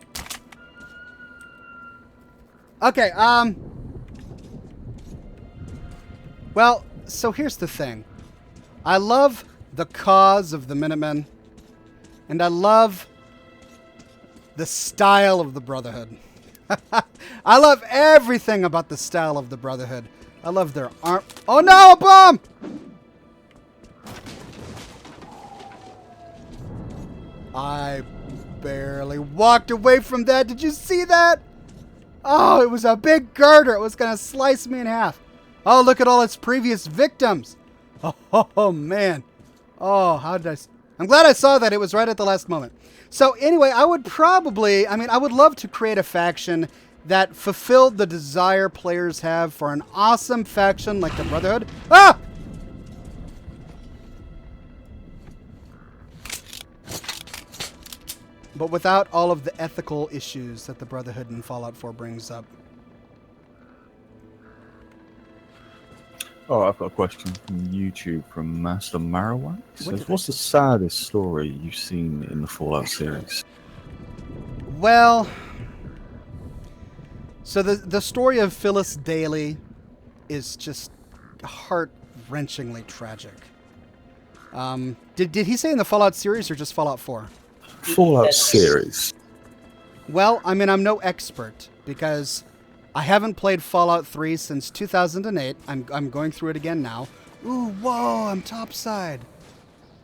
Okay, well, so here's the thing. I love the cause of the Minutemen, and I love the style of the Brotherhood. I love everything about the style of the Brotherhood. I love their arm. Oh no, a bomb! I barely walked away from that. Did you see that? Oh, it was a big girder. It was going to slice me in half. Oh, look at all its previous victims. Oh man. Oh, how did I'm glad I saw that. It was right at the last moment. So anyway, I would love to create a faction that fulfilled the desire players have for an awesome faction like the Brotherhood. Ah! But without all of the ethical issues that the Brotherhood in Fallout 4 brings up. Oh, I've got a question from YouTube from Master Marowak. It says, what's the saddest story you've seen in the Fallout series? Well, so the story of Phyllis Daly is just heart-wrenchingly tragic. Did he say in the Fallout series or just Fallout 4? Fallout series. Well, I mean, I'm no expert because I haven't played Fallout 3 since 2008. I'm going through it again now. Ooh, whoa, I'm topside.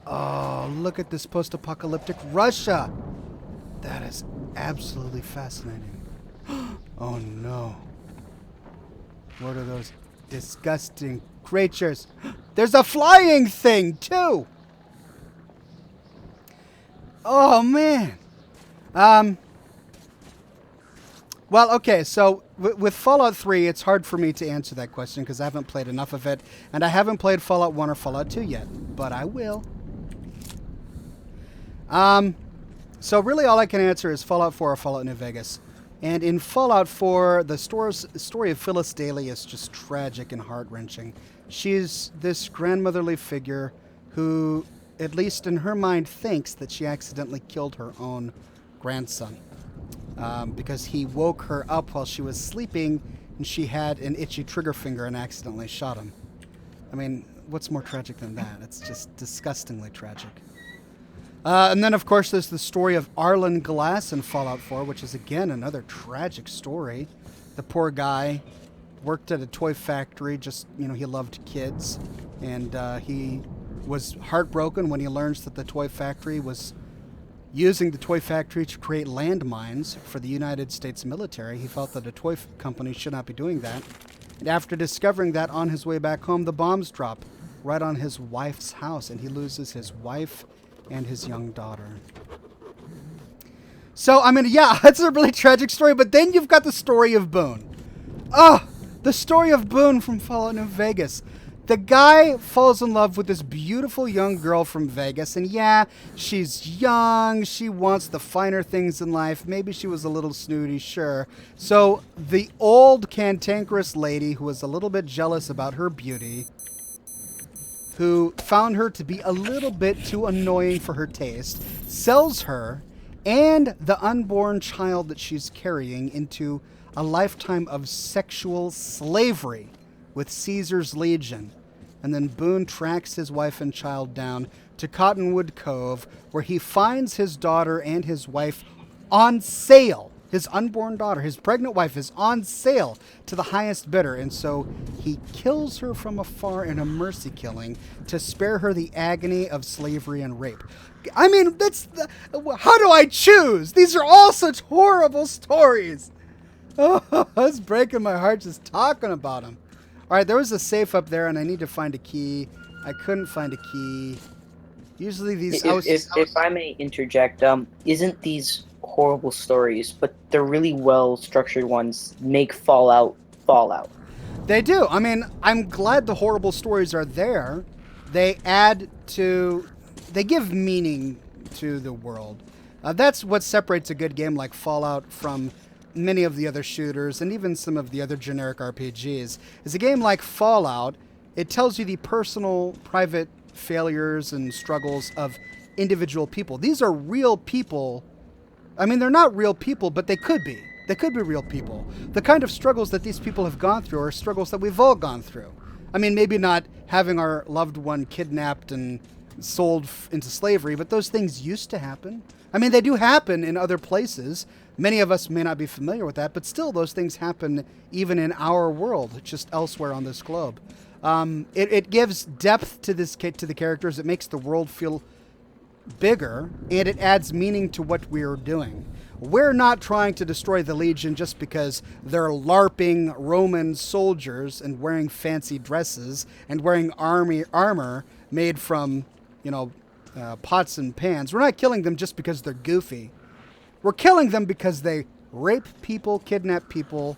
Oh, look at this post-apocalyptic Russia. That is absolutely fascinating. Oh no. What are those disgusting creatures? There's a flying thing too. Oh man. Well, okay, so with Fallout 3, it's hard for me to answer that question because I haven't played enough of it, and I haven't played Fallout 1 or Fallout 2 yet, but I will. So really all I can answer is Fallout 4 or Fallout New Vegas. And in Fallout 4, the story of Phyllis Daly is just tragic and heart-wrenching. She's this grandmotherly figure who, at least in her mind, thinks that she accidentally killed her own grandson. Because he woke her up while she was sleeping and she had an itchy trigger finger and accidentally shot him. I mean, what's more tragic than that? It's just disgustingly tragic. And then, of course, there's the story of Arlen Glass in Fallout 4, which is, again, another tragic story. The poor guy worked at a toy factory, he loved kids. And he was heartbroken when he learns that the toy factory was using the toy factory to create landmines for the United States military. He felt that a toy company should not be doing that. And after discovering that on his way back home, the bombs drop right on his wife's house, and he loses his wife and his young daughter. So, I mean, yeah, that's a really tragic story, but then you've got the story of Boone. Oh, the story of Boone from Fallout New Vegas. The guy falls in love with this beautiful young girl from Vegas, and yeah, she's young, she wants the finer things in life, maybe she was a little snooty, sure. So the old cantankerous lady who was a little bit jealous about her beauty, who found her to be a little bit too annoying for her taste, sells her and the unborn child that she's carrying into a lifetime of sexual slavery with Caesar's Legion. And then Boone tracks his wife and child down to Cottonwood Cove, where he finds his daughter and his wife on sale. His unborn daughter, his pregnant wife, is on sale to the highest bidder. And so he kills her from afar in a mercy killing to spare her the agony of slavery and rape. I mean, how do I choose? These are all such horrible stories. Oh, it's breaking my heart just talking about them. All right, there was a safe up there, and I need to find a key. I couldn't find a key. Usually these... If I may interject, isn't these horrible stories, but they're really well-structured ones, make Fallout. They do. I mean, I'm glad the horrible stories are there. They add to... They give meaning to the world. That's what separates a good game like Fallout from many of the other shooters and even some of the other generic RPGs. Is a game like Fallout, it tells you the personal, private failures and struggles of individual people. These are real people. I mean, they're not real people, but they could be. They could be real people. The kind of struggles that these people have gone through are struggles that we've all gone through. I mean, maybe not having our loved one kidnapped and sold into slavery, but those things used to happen. I mean, they do happen in other places. Many of us may not be familiar with that, but still those things happen even in our world, just elsewhere on this globe. It gives depth to the characters. It makes the world feel bigger, and it adds meaning to what we're doing. We're not trying to destroy the Legion just because they're LARPing Roman soldiers and wearing fancy dresses and wearing armor made from, pots and pans. We're not killing them just because they're goofy. We're killing them because they rape people, kidnap people,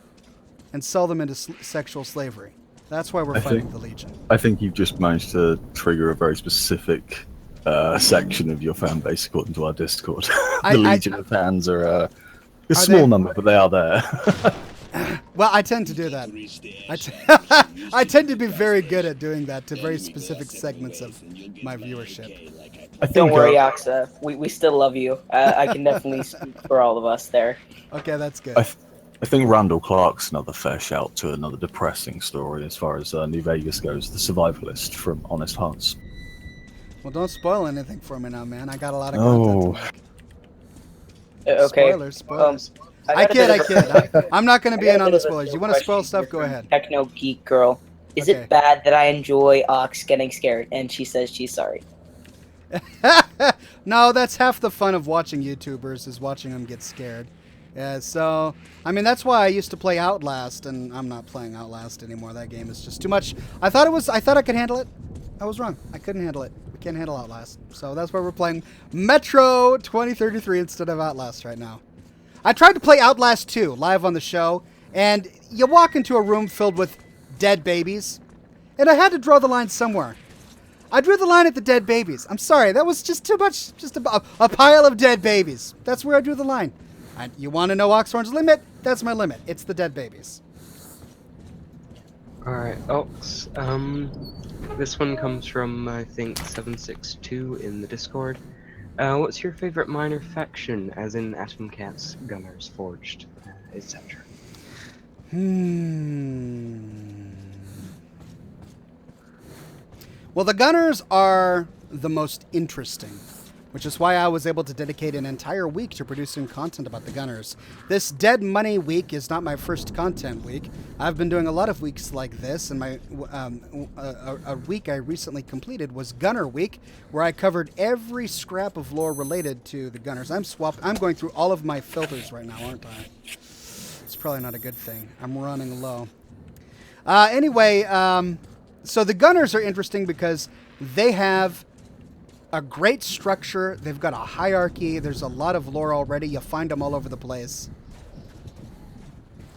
and sell them into sexual slavery. That's why we're fighting the Legion. I think you've just managed to trigger a very specific section of your fan base, according to our Discord. The Legion of fans are a small number, but they are there. Well, I tend to do that. I tend to be very good at doing that to very specific segments of my viewership. Don't worry, Oxa. We still love you. I can definitely speak for all of us there. Okay, that's good. I think Randall Clark's another fair shout to another depressing story as far as New Vegas goes, The Survivalist from Honest Hearts. Well, don't spoil anything for me now, man. I got a lot of content to make. Okay. Spoilers. I kid. I'm not going to be in on the spoilers. You want to spoil stuff? Go ahead. Techno Geek Girl. Is it bad that I enjoy Ox getting scared? And she says she's sorry. No, that's half the fun of watching YouTubers, is watching them get scared. Yeah, so, I mean, that's why I used to play Outlast, and I'm not playing Outlast anymore. That game is just too much. I thought I could handle it. I was wrong. I couldn't handle it. We can't handle Outlast. So that's why we're playing Metro 2033 instead of Outlast right now. I tried to play Outlast 2 live on the show, and you walk into a room filled with dead babies, and I had to draw the line somewhere. I drew the line at the dead babies. I'm sorry, that was just too much, just a pile of dead babies. That's where I drew the line. You want to know Oxhorn's limit? That's my limit. It's the dead babies. Alright, Ox. This one comes from, I think, 762 in the Discord. What's your favorite minor faction, as in Atom Cats, Gunners, Forged, etc.? Well, the Gunners are the most interesting, which is why I was able to dedicate an entire week to producing content about the Gunners. This Dead Money week is not my first content week. I've been doing a lot of weeks like this, and a week I recently completed was Gunner Week, where I covered every scrap of lore related to the Gunners. I'm going through all of my filters right now, aren't I? It's probably not a good thing. I'm running low. So the Gunners are interesting because they have a great structure. They've got a hierarchy. There's a lot of lore already. You find them all over the place.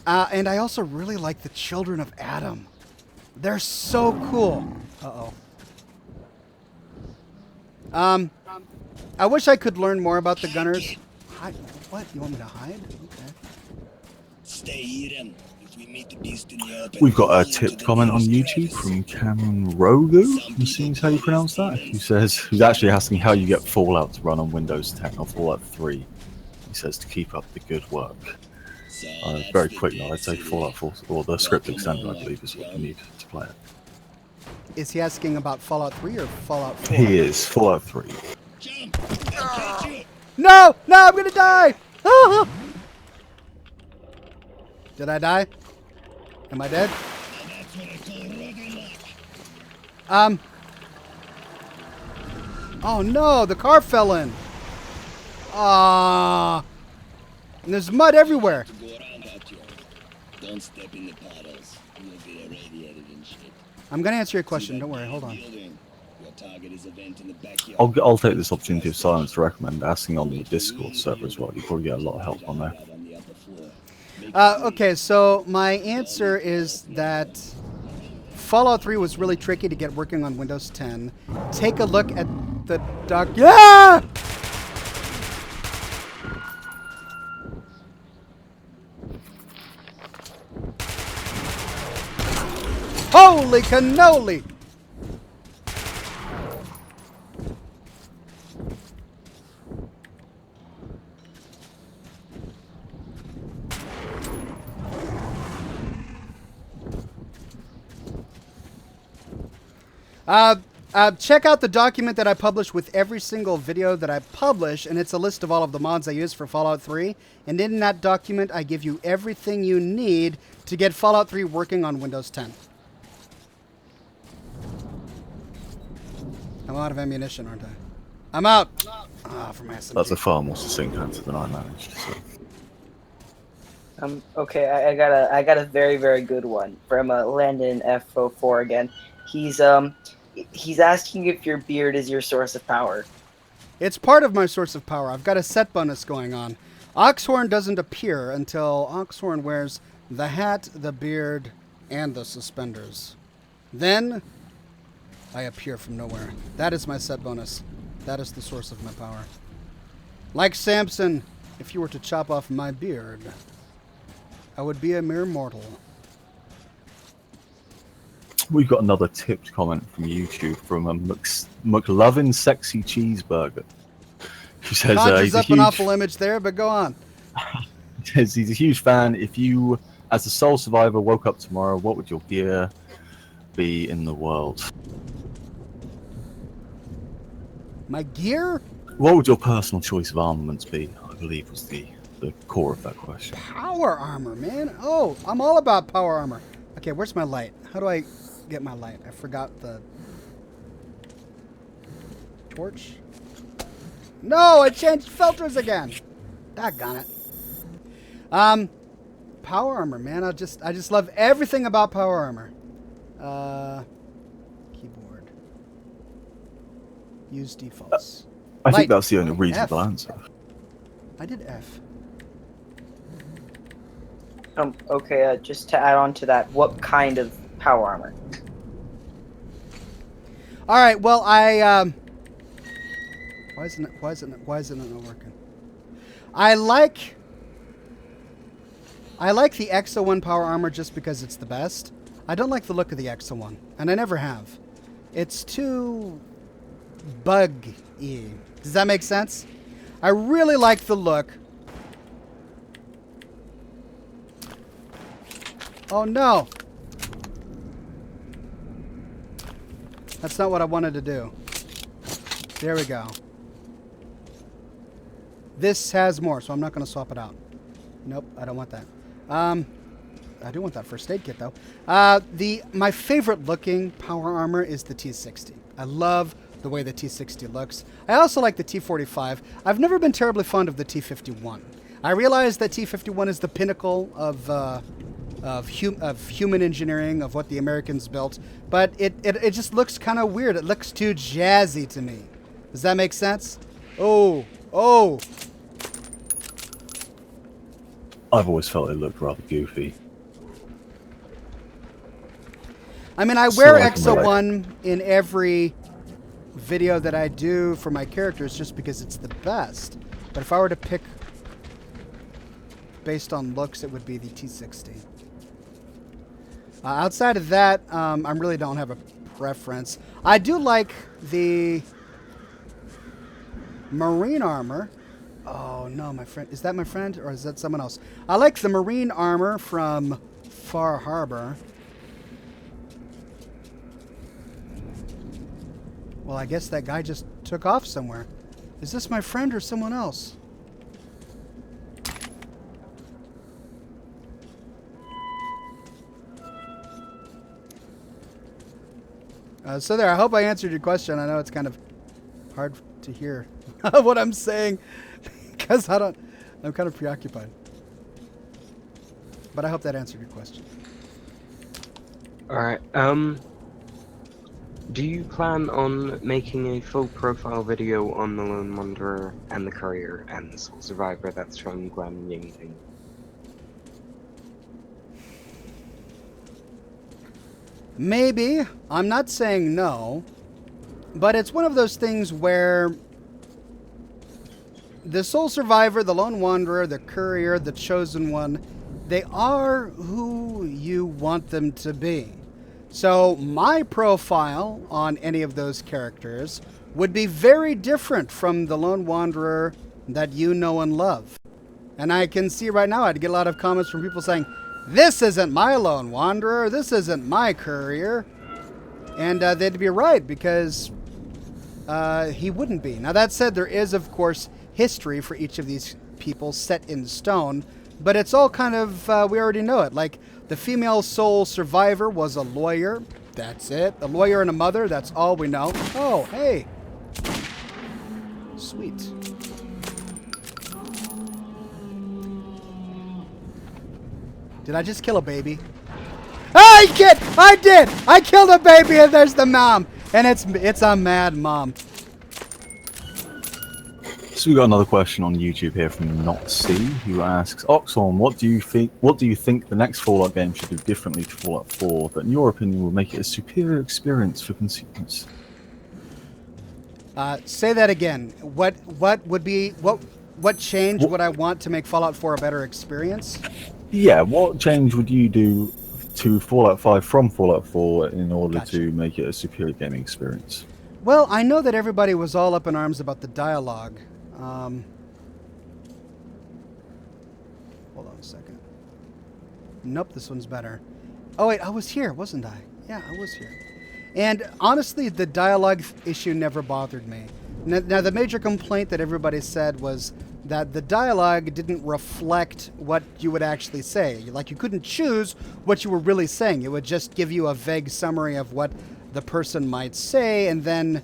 And I also really like the Children of Adam. They're so cool. Uh-oh. I wish I could learn more about the gunners. What? You want me to hide? Okay. Stay hidden. If we meet the beast in the open, We've got a tipped comment on YouTube from Cameron Rogu, I'm assuming how you pronounce that, who's actually asking how you get Fallout to run on Windows 10 or Fallout 3. He says to keep up the good work. Very quickly, I'd say Fallout 4, or the script extender, I believe, is what you need to play it. Is he asking about Fallout 3 or Fallout 4? He is, Fallout 3. No! No, I'm gonna die! Ah! Did I die? Am I dead? Oh no, the car fell in. Ah. And there's mud everywhere. Don't step in the puddles. You'll get irradiated and shit. I'm gonna answer your question. Don't worry. Hold on. Your target is a vent in the backyard. I'll take this opportunity of silence to recommend asking on the Discord server as well. You probably get a lot of help on there. Okay, so my answer is that Fallout 3 was really tricky to get working on Windows 10. Take a look at the doc. Yeah! Holy cannoli! Check out the document that I publish with every single video that I publish, and it's a list of all of the mods I use for Fallout 3. And in that document, I give you everything you need to get Fallout 3 working on Windows 10. I'm out of ammunition, aren't I? I'm out! Ah, for my SMG. That's a far more succinct answer than I managed. So. Okay, I got a very, very good one from Landon F04 again. He's asking if your beard is your source of power. It's part of my source of power. I've got a set bonus going on. Oxhorn doesn't appear until Oxhorn wears the hat, the beard, and the suspenders. Then I appear from nowhere. That is my set bonus. That is the source of my power. Like Samson, if you were to chop off my beard, I would be a mere mortal. We've got another tipped comment from YouTube from a McLovin Sexy Cheeseburger. Who says Conjures up an awful image there, but go on. Says he's a huge fan. If you, as a sole survivor, woke up tomorrow, what would your gear be in the world? My gear? What would your personal choice of armaments be? I believe was the core of that question. Power armor, man. Oh, I'm all about power armor. Okay, where's my light? How do I get my light? I forgot the torch. No, I changed filters again. Doggone it. Power armor, man. I just love everything about power armor. Keyboard. Use defaults. I think that's the only reasonable answer. I did F. Okay, just to add on to that, what kind of power armor? All right. Well, why isn't it not working? I like the Exo 1 power armor just because it's the best. I don't like the look of the Exo 1, and I never have. It's too bug-y. Does that make sense? I really like the look. Oh no! That's not what I wanted to do. There we go. This has more, so I'm not going to swap it out. Nope, I don't want that. I do want that first aid kit, though. My favorite looking power armor is the T60. I love the way the T60 looks. I also like the T45. I've never been terribly fond of the T51. I realize that T51 is the pinnacle of human engineering, of what the Americans built, but it just looks kind of weird. It looks too jazzy to me. Does that make sense? Oh. I've always felt it looked rather goofy. I mean, I So wear I can relate. XO1 in every video that I do for my characters just because it's the best. But if I were to pick based on looks, it would be the T60. Outside of that, I really don't have a preference. I do like the marine armor. Oh no, my friend. Is that my friend or is that someone else? I like the marine armor from Far Harbor. Well, I guess that guy just took off somewhere. Is this my friend or someone else? So there, I hope I answered your question. I know it's kind of hard to hear what I'm saying because I'm kind of preoccupied. But I hope that answered your question. Alright, do you plan on making a full profile video on the Lone Wanderer and the Courier and the Soul Survivor that's from Guan Ying Ting? Maybe. I'm not saying no. But it's one of those things where the Soul Survivor, the Lone Wanderer, the Courier, the Chosen One, they are who you want them to be. So my profile on any of those characters would be very different from the Lone Wanderer that you know and love. And I can see right now I'd get a lot of comments from people saying, this isn't my Lone Wanderer, this isn't my Courier. And they'd be right, because he wouldn't be. Now that said, there is, of course, history for each of these people set in stone, but it's all kind of, we already know it. Like, the female Soul Survivor was a lawyer. That's it. A lawyer and a mother, that's all we know. Oh, hey. Sweet. Did I just kill a baby? I did! I did! I killed a baby and there's the mom! And it's a mad mom. So we got another question on YouTube here from Not C, who asks, Oxhorn, what do you think the next Fallout game should do differently to Fallout 4 that in your opinion will make it a superior experience for consumers? Say that again. What change would I want to make Fallout 4 a better experience? Yeah, what change would you do to Fallout 5 from Fallout 4 in order to make it a superior gaming experience? Well, I know that everybody was all up in arms about the dialogue. Hold on a second. Nope, this one's better. Oh wait, I was here, wasn't I? Yeah, I was here. And honestly, the dialogue issue never bothered me. Now, the major complaint that everybody said was that the dialogue didn't reflect what you would actually say. Like, you couldn't choose what you were really saying. It would just give you a vague summary of what the person might say, and then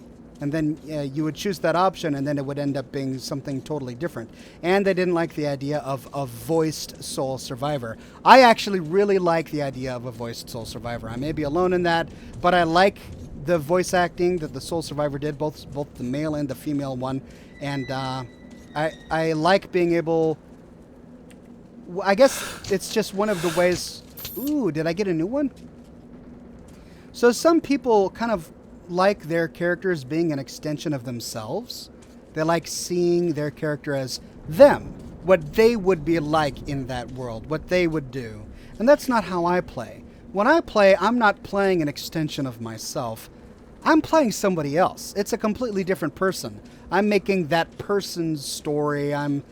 you would choose that option, and then it would end up being something totally different. And they didn't like the idea of a voiced Soul Survivor. I actually really like the idea of a voiced Soul Survivor. I may be alone in that, but I like the voice acting that the Soul Survivor did, both the male and the female one, and I like being able... I guess it's just one of the ways... Ooh, did I get a new one? So some people kind of like their characters being an extension of themselves. They like seeing their character as them, what they would be like in that world, what they would do. And that's not how I play. When I play, I'm not playing an extension of myself. I'm playing somebody else. It's a completely different person. I'm making that person's story. I'm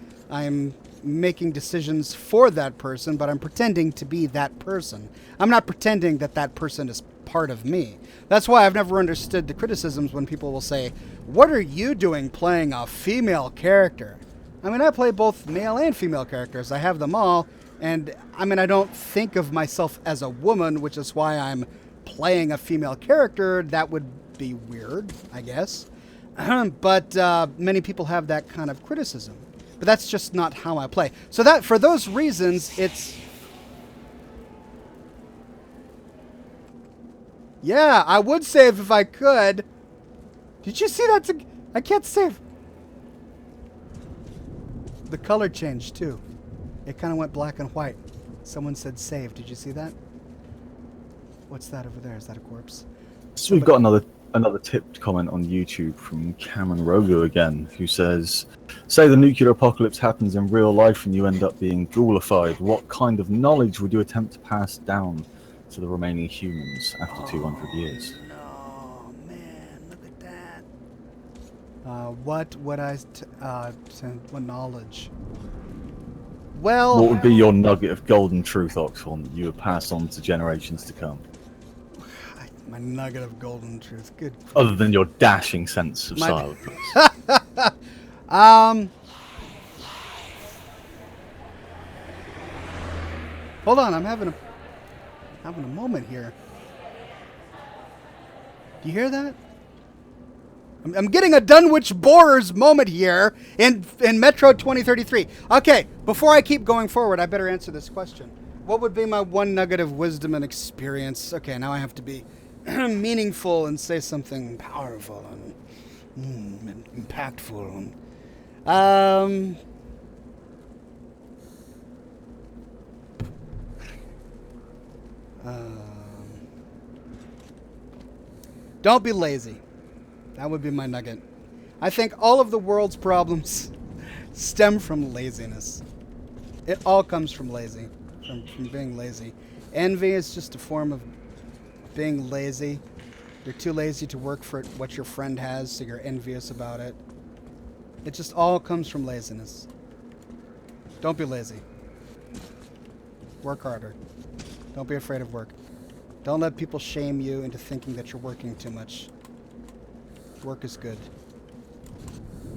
making decisions for that person, but I'm pretending to be that person. I'm not pretending that that person is part of me. That's why I've never understood the criticisms when people will say, what are you doing playing a female character? I mean, I play both male and female characters. I have them all, and I mean, I don't think of myself as a woman, which is why I'm playing a female character. That would be weird, I guess. But many people have that kind of criticism. But that's just not how I play. So that, for those reasons, it's... Yeah, I would save if I could. Did you see that? I can't save. The color changed too. It kind of went black and white. Someone said save. Did you see that? What's that over there? Is that a corpse? So we've got another tipped comment on YouTube from Cameron Rogo again, who says, say the nuclear apocalypse happens in real life and you end up being ghoulified. What kind of knowledge would you attempt to pass down to the remaining humans after 200 years? No, man, look at that. What would what knowledge? Well, What would be your nugget of golden truth, Oxhorn, that you would pass on to generations to come? my nugget of golden truth. Good. Other than your dashing sense of style. Hold on, I'm having a moment here. Do you hear that? I'm getting a Dunwich Borers moment here in Metro 2033. Okay, before I keep going forward, I better answer this question. What would be my one nugget of wisdom and experience? Okay, now I have to be meaningful and say something powerful and impactful. Don't be lazy. That would be my nugget. I think all of the world's problems stem from laziness. It all comes from from being lazy. Envy is just a form of being lazy. You're too lazy to work for what your friend has, so you're envious about it. It just all comes from laziness. Don't be lazy. Work harder. Don't be afraid of work. Don't let people shame you into thinking that you're working too much. Work is good.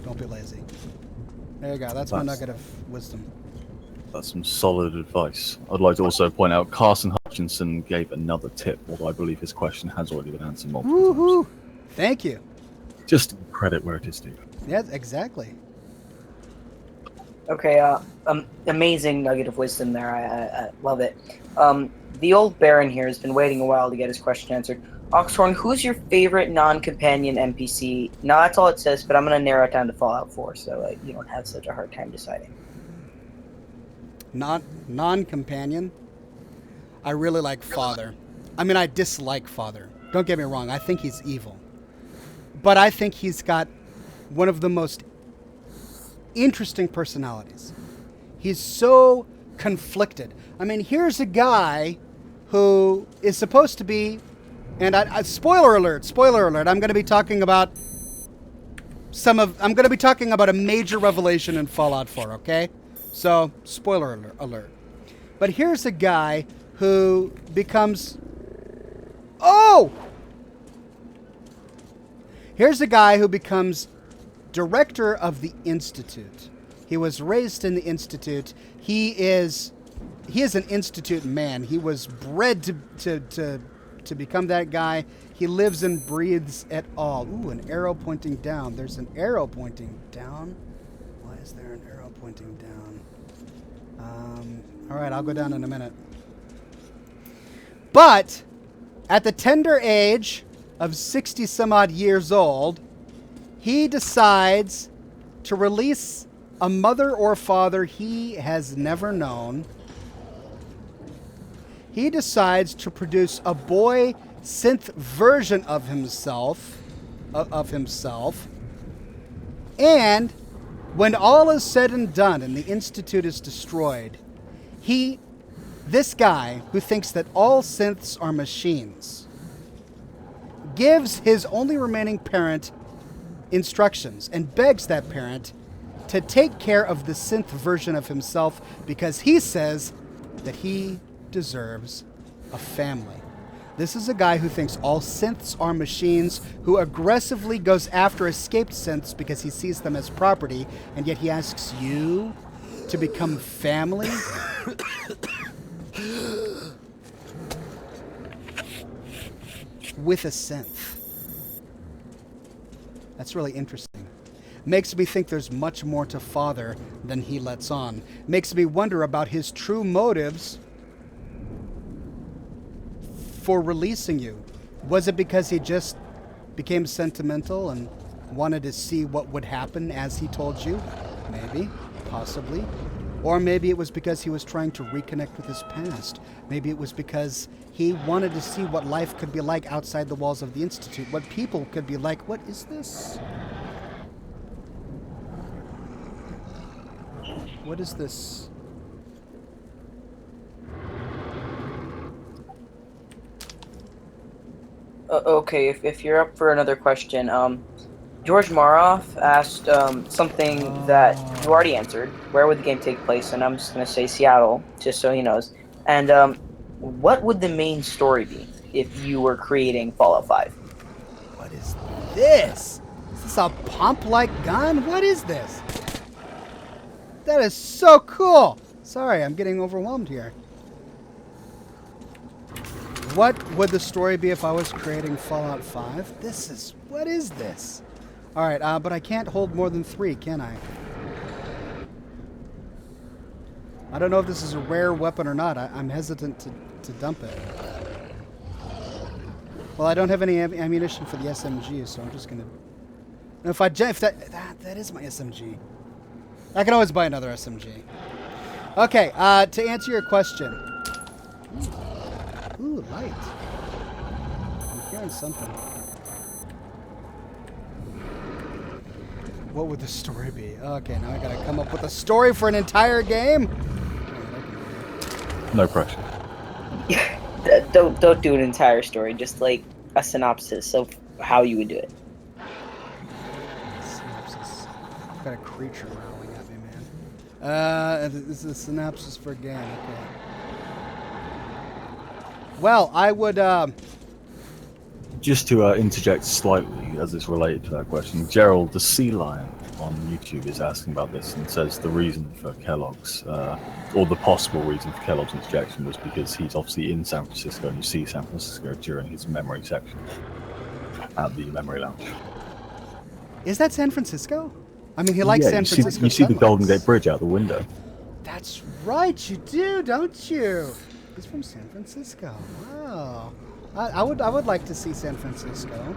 Don't be lazy. There you go. That's my nugget of wisdom. That's some solid advice. I'd like to also point out Carson Hutchinson gave another tip, although I believe his question has already been answered multiple times. Thank you. Just credit where it is due. Yeah, exactly. Okay, amazing nugget of wisdom there. I love it. The old Baron here has been waiting a while to get his question answered. Oxhorn, who's your favorite non-companion NPC? Now, that's all it says, but I'm going to narrow it down to Fallout 4, so you don't have such a hard time deciding. Non-companion? I really like Father. I mean, I dislike Father. Don't get me wrong. I think he's evil. But I think he's got one of the most interesting personalities. He's so conflicted. I mean, here's a guy who is supposed to be, and spoiler alert, I'm going to be talking about a major revelation in Fallout 4, okay? So, spoiler alert. But here's a guy who becomes... Here's a guy who becomes director of the Institute. He was raised in the Institute. He is an Institute man. He was bred to become that guy. He lives and breathes it all. Ooh, an arrow pointing down. There's an arrow pointing down. Why is there an arrow pointing down? All right, I'll go down in a minute. But at the tender age of 60 some odd years old, he decides to release a mother or father he has never known. He decides to produce a boy synth version of himself, and when all is said and done and the Institute is destroyed, this guy who thinks that all synths are machines, gives his only remaining parent instructions and begs that parent to take care of the synth version of himself because he says that he deserves a family. This is a guy who thinks all synths are machines, who aggressively goes after escaped synths because he sees them as property, and yet he asks you to become family? With a synth. That's really interesting. Makes me think there's much more to Father than he lets on. Makes me wonder about his true motives for releasing you. Was it because he just became sentimental and wanted to see what would happen as he told you? Maybe. Possibly. Or maybe it was because he was trying to reconnect with his past. Maybe it was because he wanted to see what life could be like outside the walls of the Institute, what people could be like. What is this? What is this? Okay, if you're up for another question, George Maroff asked something that you already answered. Where would the game take place? And I'm just gonna say Seattle, just so he knows. And what would the main story be if you were creating Fallout 5? What is this? Is this a pump-like gun? What is this? That is so cool. Sorry, I'm getting overwhelmed here. What would the story be if I was creating Fallout 5? What is this? All right, but I can't hold more than 3, can I? I don't know if this is a rare weapon or not. I'm hesitant to dump it. Well, I don't have any ammunition for the SMG, so I'm just gonna. If that is my SMG. I can always buy another SMG. Okay, to answer your question. Ooh, light. I'm hearing something. What would the story be? Okay, now I gotta come up with a story for an entire game? No pressure. Don't do an entire story, just like a synopsis of how you would do it. Synopsis. I've got a creature growling at me, man. This is a synopsis for a game, okay. Well, I would, Just to interject slightly, as it's related to that question, Gerald the Sea Lion on YouTube is asking about this and says the reason for Kellogg's, or the possible reason for Kellogg's interjection was because he's obviously in San Francisco and you see San Francisco during his memory section at the Memory Lounge. Is that San Francisco? I mean, he likes San Francisco. You see the sunlights. Golden Gate Bridge out the window. That's right, you do, don't you? He's from San Francisco. Wow. I would like to see San Francisco.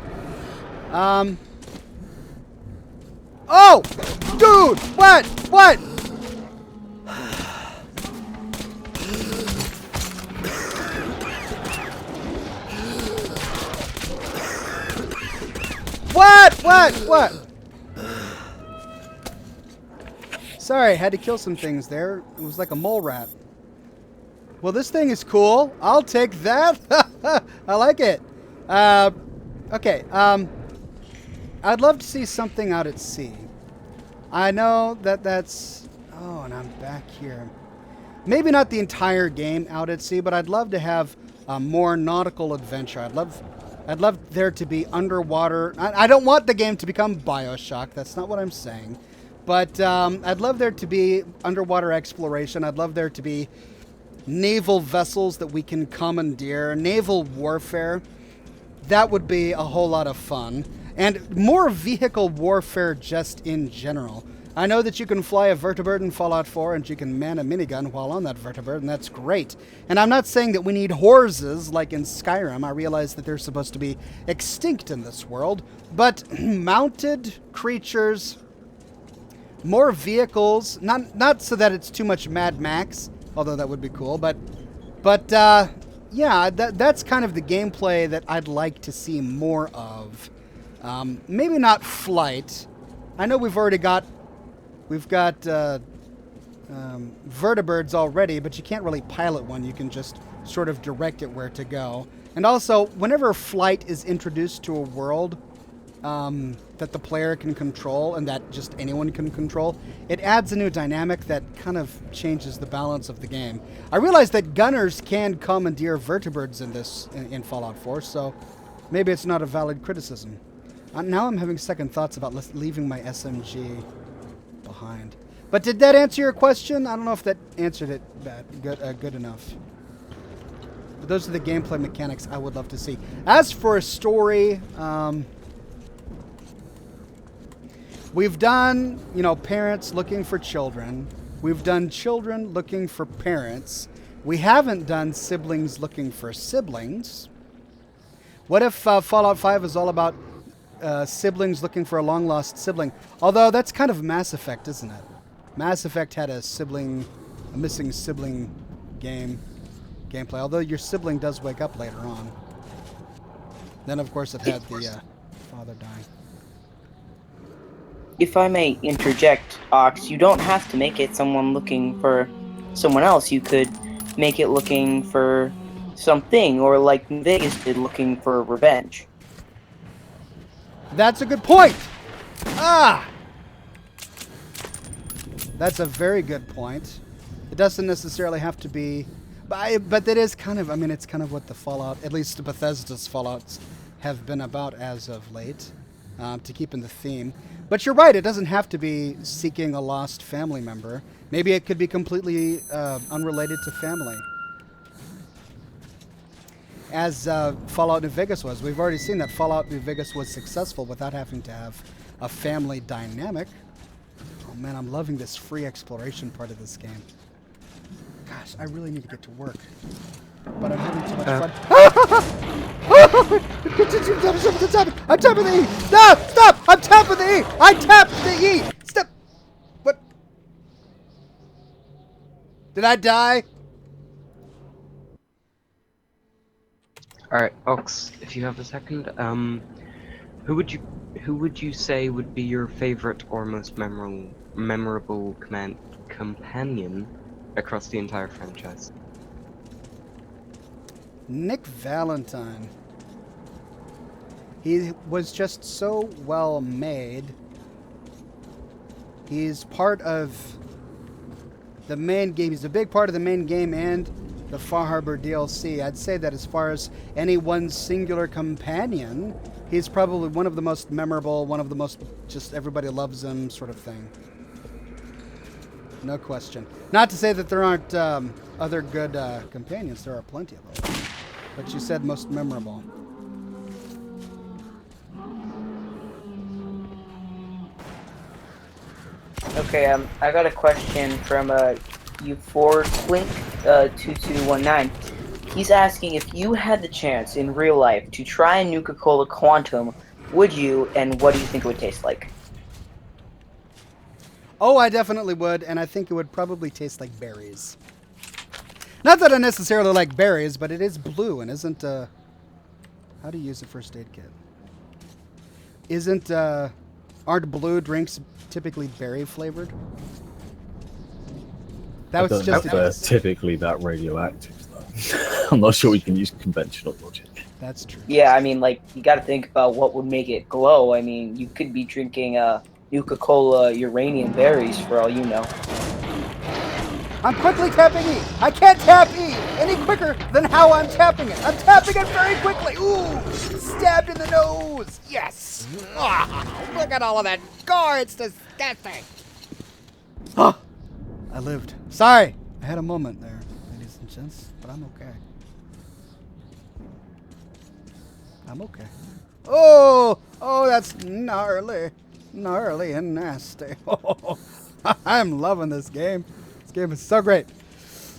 Oh! Dude! What? What? What? Sorry, I had to kill some things there. It was like a mole rat. Well, this thing is cool. I'll take that. I like it. Okay. I'd love to see something out at sea. I know that's... Oh, and I'm back here. Maybe not the entire game out at sea, but I'd love to have a more nautical adventure. I'd love there to be underwater... I don't want the game to become BioShock. That's not what I'm saying. But I'd love there to be underwater exploration. I'd love there to be naval vessels that we can commandeer, naval warfare. That would be a whole lot of fun. And more vehicle warfare just in general. I know that you can fly a vertibird in Fallout 4 and you can man a minigun while on that vertibird, and that's great. And I'm not saying that we need horses like in Skyrim. I realize that they're supposed to be extinct in this world. But mounted creatures, more vehicles, not so that it's too much Mad Max, although that would be cool, but yeah, that's kind of the gameplay that I'd like to see more of. Maybe not flight. I know we've got vertibirds already, but you can't really pilot one. You can just sort of direct it where to go. And also, whenever flight is introduced to a world that the player can control and that just anyone can control, it adds a new dynamic that kind of changes the balance of the game. I realize that gunners can commandeer vertibirds in Fallout 4, so maybe it's not a valid criticism. Now I'm having second thoughts about leaving my SMG behind. But did that answer your question? I don't know if that answered it good enough. But those are the gameplay mechanics I would love to see. As for a story, we've done, parents looking for children. We've done children looking for parents. We haven't done siblings looking for siblings. What if Fallout 5 is all about siblings looking for a long-lost sibling? Although that's kind of Mass Effect, isn't it? Mass Effect had a missing sibling gameplay. Although your sibling does wake up later on. Then, of course, it had the father dying. If I may interject, Ox, you don't have to make it someone looking for someone else. You could make it looking for something, or like Vegas did, looking for revenge. That's a good point. Ah! That's a very good point. It doesn't necessarily have to be... But that is kind of... I mean, it's kind of what the Fallout... At least Bethesda's Fallouts have been about as of late. To keep in the theme. But you're right, it doesn't have to be seeking a lost family member. Maybe it could be completely unrelated to family. As Fallout New Vegas was. We've already seen that Fallout New Vegas was successful without having to have a family dynamic. Oh man, I'm loving this free exploration part of this game. Gosh, I really need to get to work. But I'm having too much fun. I'm tapping the E! No! Stop! I'm tapping the E! I tapped the E! Stop! What? Did I die? Alright, Ox, if you have a second, who would you say would be your favorite or most memorable companion across the entire franchise? Nick Valentine. He was just so well made. He's part of the main game. He's a big part of the main game and the Far Harbor DLC. I'd say that as far as any one singular companion, he's probably one of the most memorable, one of the most just everybody loves him sort of thing. No question. Not to say that there aren't other good companions. There are plenty of them. But you said most memorable. Okay, I got a question from U4Clink2219. He's asking if you had the chance in real life to try a Nuka-Cola Quantum, would you, and what do you think it would taste like? Oh, I definitely would, and I think it would probably taste like berries. Not that I necessarily like berries, but it is blue and isn't, how do you use a first aid kit? Aren't blue drinks typically berry flavored? That was just they're typically that radioactive, though. I'm not sure we can use conventional logic. That's true. Yeah, I mean, like, you gotta think about what would make it glow. I mean, you could be drinking, Nuka-Cola uranium berries for all you know. I'm quickly tapping E. I can't tap E any quicker than how I'm tapping it. I'm tapping it very quickly. Ooh, stabbed in the nose. Yes. Oh, look at all of that gore. It's disgusting. Oh, I lived. Sorry, I had a moment there, ladies and gents, but I'm okay. I'm okay. Oh, that's gnarly and nasty. Oh, I'm loving this game. This game is so great.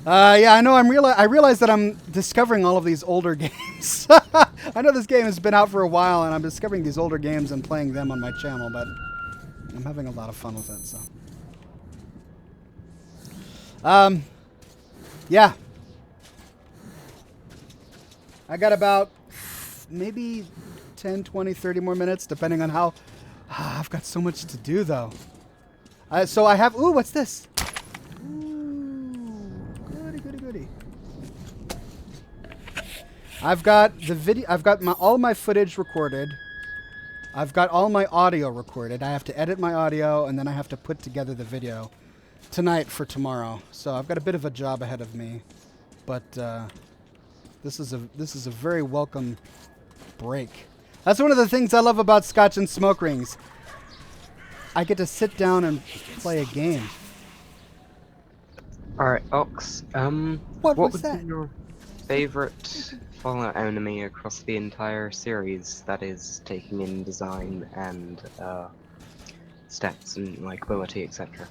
Yeah, I know. I realize that I'm discovering all of these older games. I know this game has been out for a while, and I'm discovering these older games and playing them on my channel, but I'm having a lot of fun with it. So, yeah, I got about maybe 10, 20, 30 more minutes, depending on how. I've got so much to do, though. So I have. Ooh, what's this? Goody. I've got the video. I've got all my footage recorded. I've got all my audio recorded. I have to edit my audio, and then I have to put together the video tonight for tomorrow. So I've got a bit of a job ahead of me, but this is a very welcome break. That's one of the things I love about Scotch and Smoke Rings. I get to sit down and play a game. Alright, Ox, What was would that? be your favorite Fallout enemy across the entire series, that is, taking in design and stats and like ability, etc.?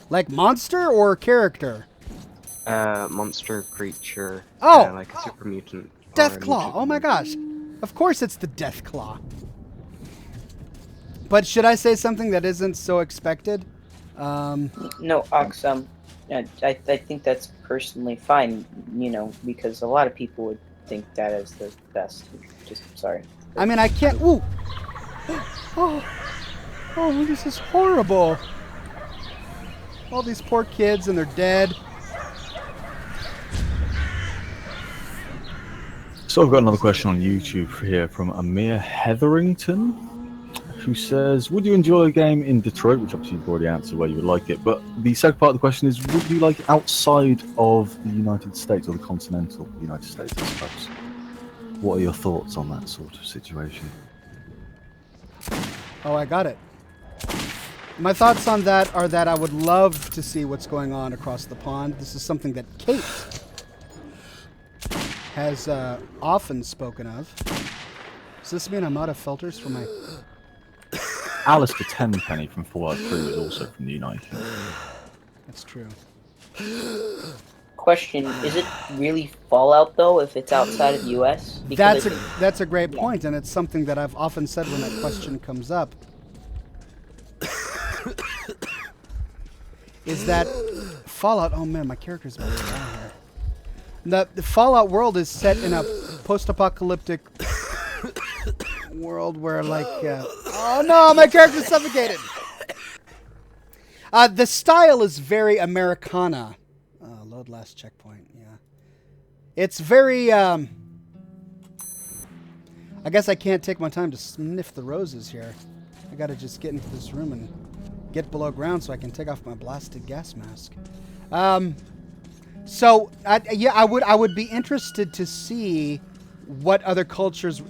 Like monster or character? Monster, creature, Oh! like a super mutant. Deathclaw. Oh my gosh. Of course it's the Deathclaw. But should I say something that isn't so expected? No, Ox. I think that's personally fine. You know, because a lot of people would think that is the best. Just sorry. I mean, I can't. Ooh. Oh, this is horrible. All these poor kids and they're dead. So I've got another question on YouTube here from Amir Hetherington, who says, would you enjoy a game in Detroit? Which obviously you've already answered where you would like it. But the second part of the question is, would you like it outside of the United States or the continental United States, I suppose? What are your thoughts on that sort of situation? Oh, I got it. My thoughts on that are that I would love to see what's going on across the pond. This is something that Kate has often spoken of. Does this mean I'm out of filters for my... Alistair Tenpenny from Fallout 3 was also from the United Kingdom. That's true. Question: is it really Fallout though? If it's outside of the U.S.? That's a great point, and it's something that I've often said when that question comes up. Is that Fallout? Oh man, my character's about to die here. The Fallout world is set in a post-apocalyptic world where, like, oh no, my character's suffocated. The style is very Americana. Load last checkpoint. Yeah, it's very. I guess I can't take my time to sniff the roses here. I gotta just get into this room and get below ground so I can take off my blasted gas mask. So I would be interested to see what other cultures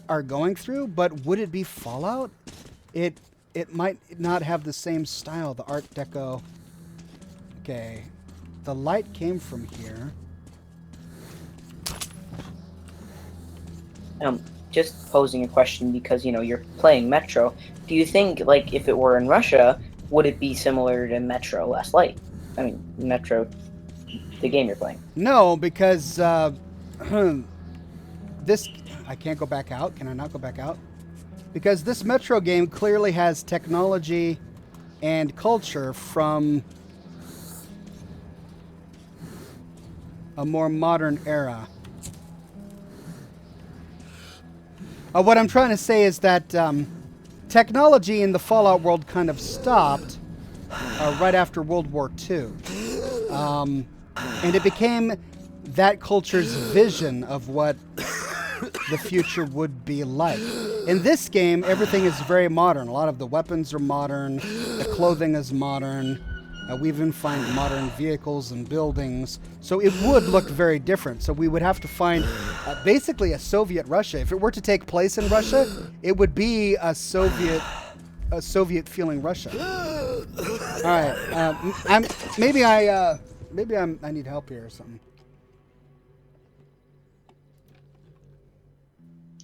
are going through, but would it be Fallout? It might not have the same style, the Art Deco. Okay, the light came from here. Just posing a question because, you know, you're playing Metro. Do you think, like, if it were in Russia, would it be similar to Metro Last Light? I mean, Metro, the game you're playing. No, because this... I can't go back out. Can I not go back out? Because this Metro game clearly has technology and culture from a more modern era. What I'm trying to say is that technology in the Fallout world kind of stopped right after World War II. And it became that culture's vision of what the future would be like. In this game, everything is very modern. A lot of the weapons are modern. The clothing is modern. We even find modern vehicles and buildings. So it would look very different. So we would have to find basically a Soviet Russia. If it were to take place in Russia, it would be a Soviet feeling Russia. All right. I need help here or something.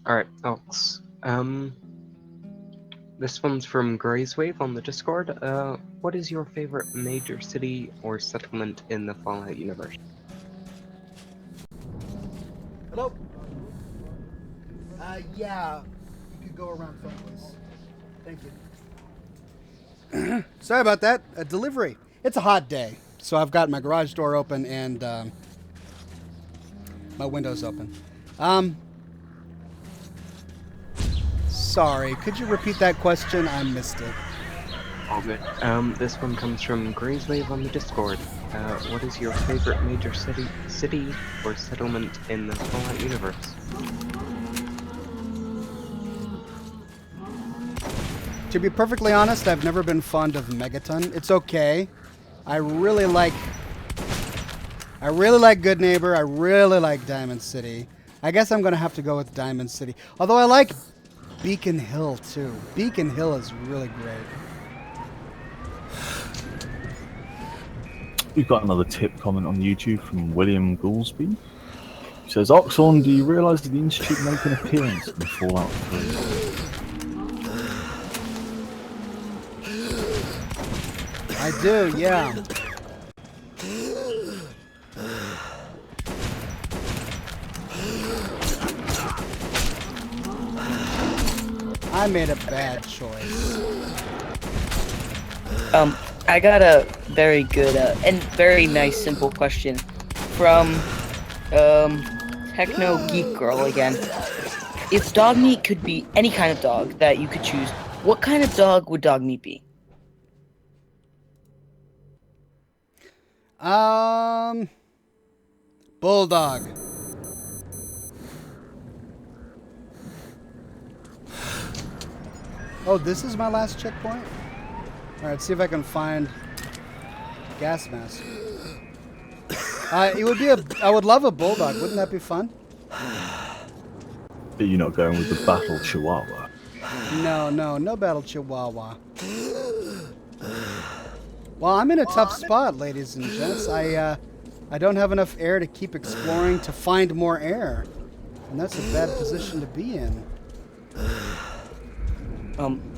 Alright, Ox. This one's from Grayswave on the Discord. What is your favorite major city or settlement in the Fallout universe? Hello? Yeah. You could go around someplace. Thank you. Sorry about that. A delivery. It's a hot day, so I've got my garage door open and my windows open. Sorry, could you repeat that question? I missed it. All good. This one comes from Grayswave on the Discord. What is your favorite major city or settlement in the Fallout universe? To be perfectly honest, I've never been fond of Megaton. It's okay. I really like Good Neighbor. I really like Diamond City. I guess I'm gonna have to go with Diamond City. Although I like Beacon Hill too. Beacon Hill is really great. We've got another tip comment on YouTube from William Goolsby. He says, Oxhorn, do you realise that the Institute make an appearance in Fallout 3? I do, yeah. I made a bad choice. I got a very good and very nice simple question from Techno Geek Girl again. If dog meat could be any kind of dog that you could choose, what kind of dog would dog meat be? Bulldog. Oh, this is my last checkpoint? Alright, see if I can find gas mask. It would be I would love a bulldog. Wouldn't that be fun? But you're not going with the battle chihuahua. No battle chihuahua. Well, I'm in a tough spot, ladies and gents. I don't have enough air to keep exploring to find more air. And that's a bad position to be in.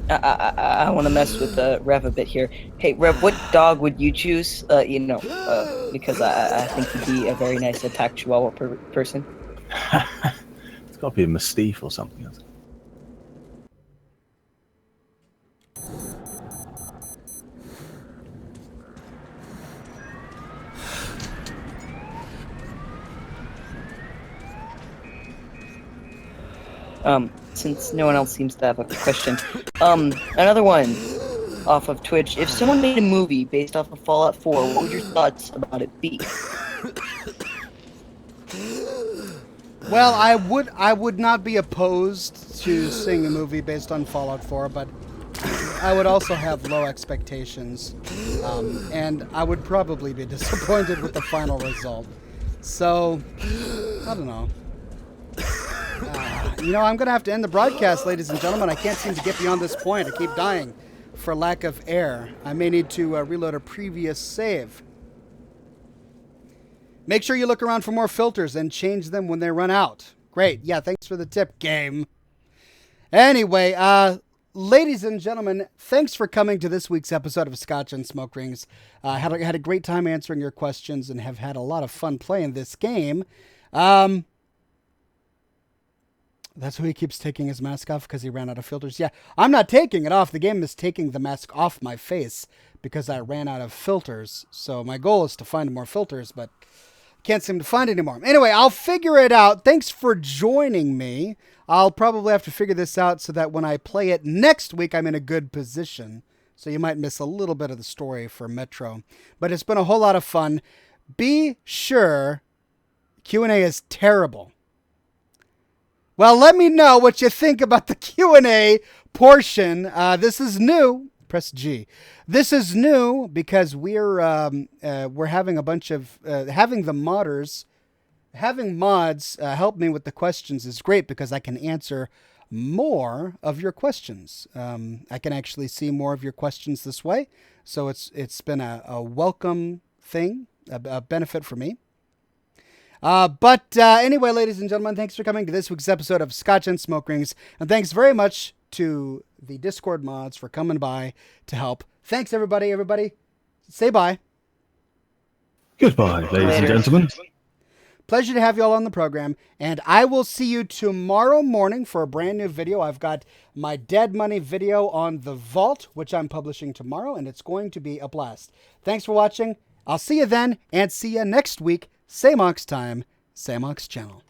I want to mess with Rev a bit here. Hey, Rev, what dog would you choose? Because I think you'd be a very nice attack chihuahua person. It's got to be a mastiff or something else. Since no one else seems to have a question, another one off of Twitch. If someone made a movie based off of Fallout 4, what would your thoughts about it be? Well, I would not be opposed to seeing a movie based on Fallout 4, but I would also have low expectations, and I would probably be disappointed with the final result. So, I don't know. I'm going to have to end the broadcast, ladies and gentlemen. I can't seem to get beyond this point. I keep dying for lack of air. I may need to reload a previous save. Make sure you look around for more filters and change them when they run out. Great. Yeah, thanks for the tip, game. Anyway, ladies and gentlemen, thanks for coming to this week's episode of Scotch and Smoke Rings. I had a great time answering your questions and have had a lot of fun playing this game. That's who he keeps taking his mask off because he ran out of filters. Yeah, I'm not taking it off. The game is taking the mask off my face because I ran out of filters. So my goal is to find more filters, but can't seem to find any more. Anyway, I'll figure it out. Thanks for joining me. I'll probably have to figure this out so that when I play it next week, I'm in a good position. So you might miss a little bit of the story for Metro. But it's been a whole lot of fun. Be sure Q&A is terrible. Well, let me know what you think about the Q&A portion. This is new. Press G. This is new because we're having a bunch of having mods help me with the questions is great because I can answer more of your questions. I can actually see more of your questions this way, so it's been a welcome thing, a benefit for me. But anyway, ladies and gentlemen, thanks for coming to this week's episode of Scotch and Smoke Rings. And thanks very much to the Discord mods for coming by to help. Thanks, everybody. Everybody, say bye. Goodbye, ladies and gentlemen. Pleasure to have you all on the program. And I will see you tomorrow morning for a brand new video. I've got my Dead Money video on the Vault, which I'm publishing tomorrow, and it's going to be a blast. Thanks for watching. I'll see you then, and see you next week. Same Ox time, same Ox channel.